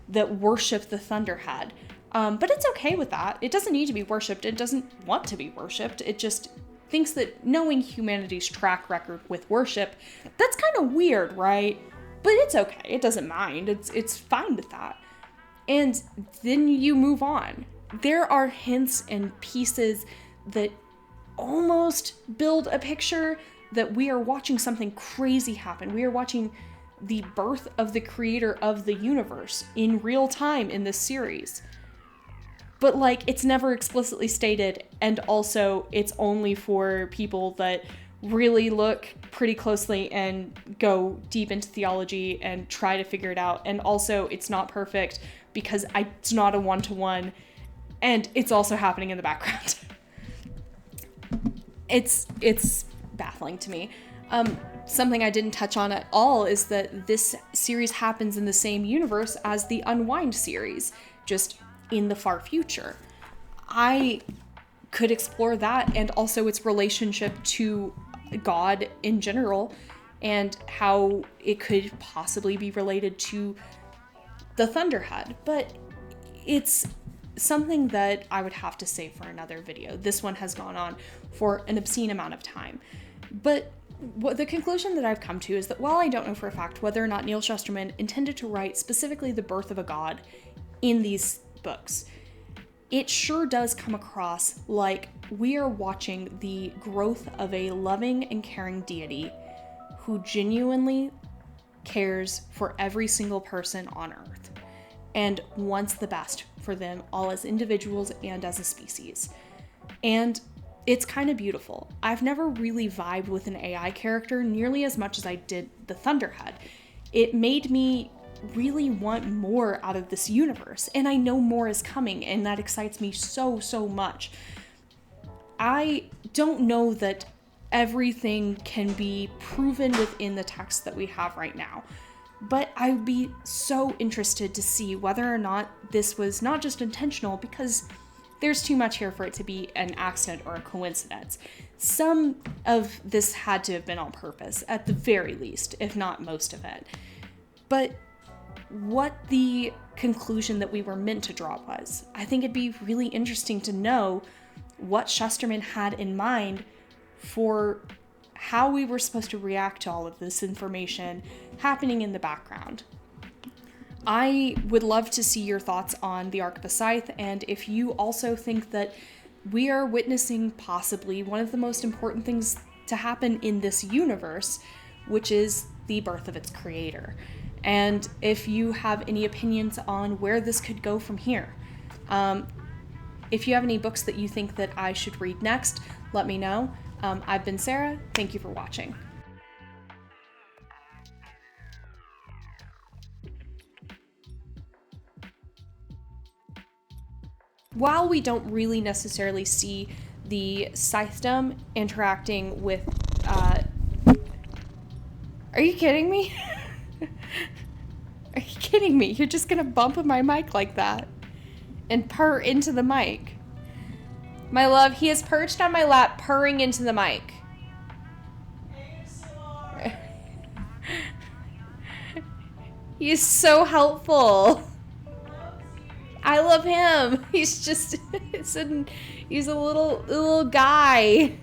that worship the Thunderhead. But it's okay with that. It doesn't need to be worshipped. It doesn't want to be worshipped. It just thinks that, knowing humanity's track record with worship, that's kind of weird, right? But it's okay. It doesn't mind. It's fine with that. And then you move on. There are hints and pieces that almost build a picture that we are watching something crazy happen. We are watching the birth of the creator of the universe in real time in this series. But, like, it's never explicitly stated, and also it's only for people that really look pretty closely and go deep into theology and try to figure it out. And also, it's not perfect because it's not a one-to-one, and it's also happening in the background. It's baffling to me. Something I didn't touch on at all is that this series happens in the same universe as the Unwind series, just in the far future. I could explore that, and also its relationship to God in general, and how it could possibly be related to the Thunderhead. But it's something that I would have to save for another video. This one has gone on for an obscene amount of time. But the conclusion that I've come to is that while I don't know for a fact whether or not Neal Shusterman intended to write specifically the birth of a god in these books, it sure does come across like we are watching the growth of a loving and caring deity who genuinely cares for every single person on Earth and wants the best for them all as individuals and as a species. And it's kind of beautiful. I've never really vibed with an AI character nearly as much as I did the Thunderhead. It made me really want more out of this universe, and I know more is coming, and that excites me so, so much. I don't know that everything can be proven within the text that we have right now, but I'd be so interested to see whether or not this was not just intentional, because there's too much here for it to be an accident or a coincidence. Some of this had to have been on purpose, at the very least, if not most of it. But what the conclusion that we were meant to draw was, I think it'd be really interesting to know what Shusterman had in mind for how we were supposed to react to all of this information happening in the background. I would love to see your thoughts on the arc of the Scythe, and if you also think that we are witnessing possibly one of the most important things to happen in this universe, which is the birth of its creator. And if you have any opinions on where this could go from here. If you have any books that you think that I should read next, let me know. I've been Sarah. Thank you for watching. While we don't really necessarily see the Scythedom interacting with, Are you kidding me? Are you kidding me? You're just gonna bump my mic like that and purr into the mic. My love, he is perched on my lap, purring into the mic. He is so helpful. I love him. He's just, he's a little guy.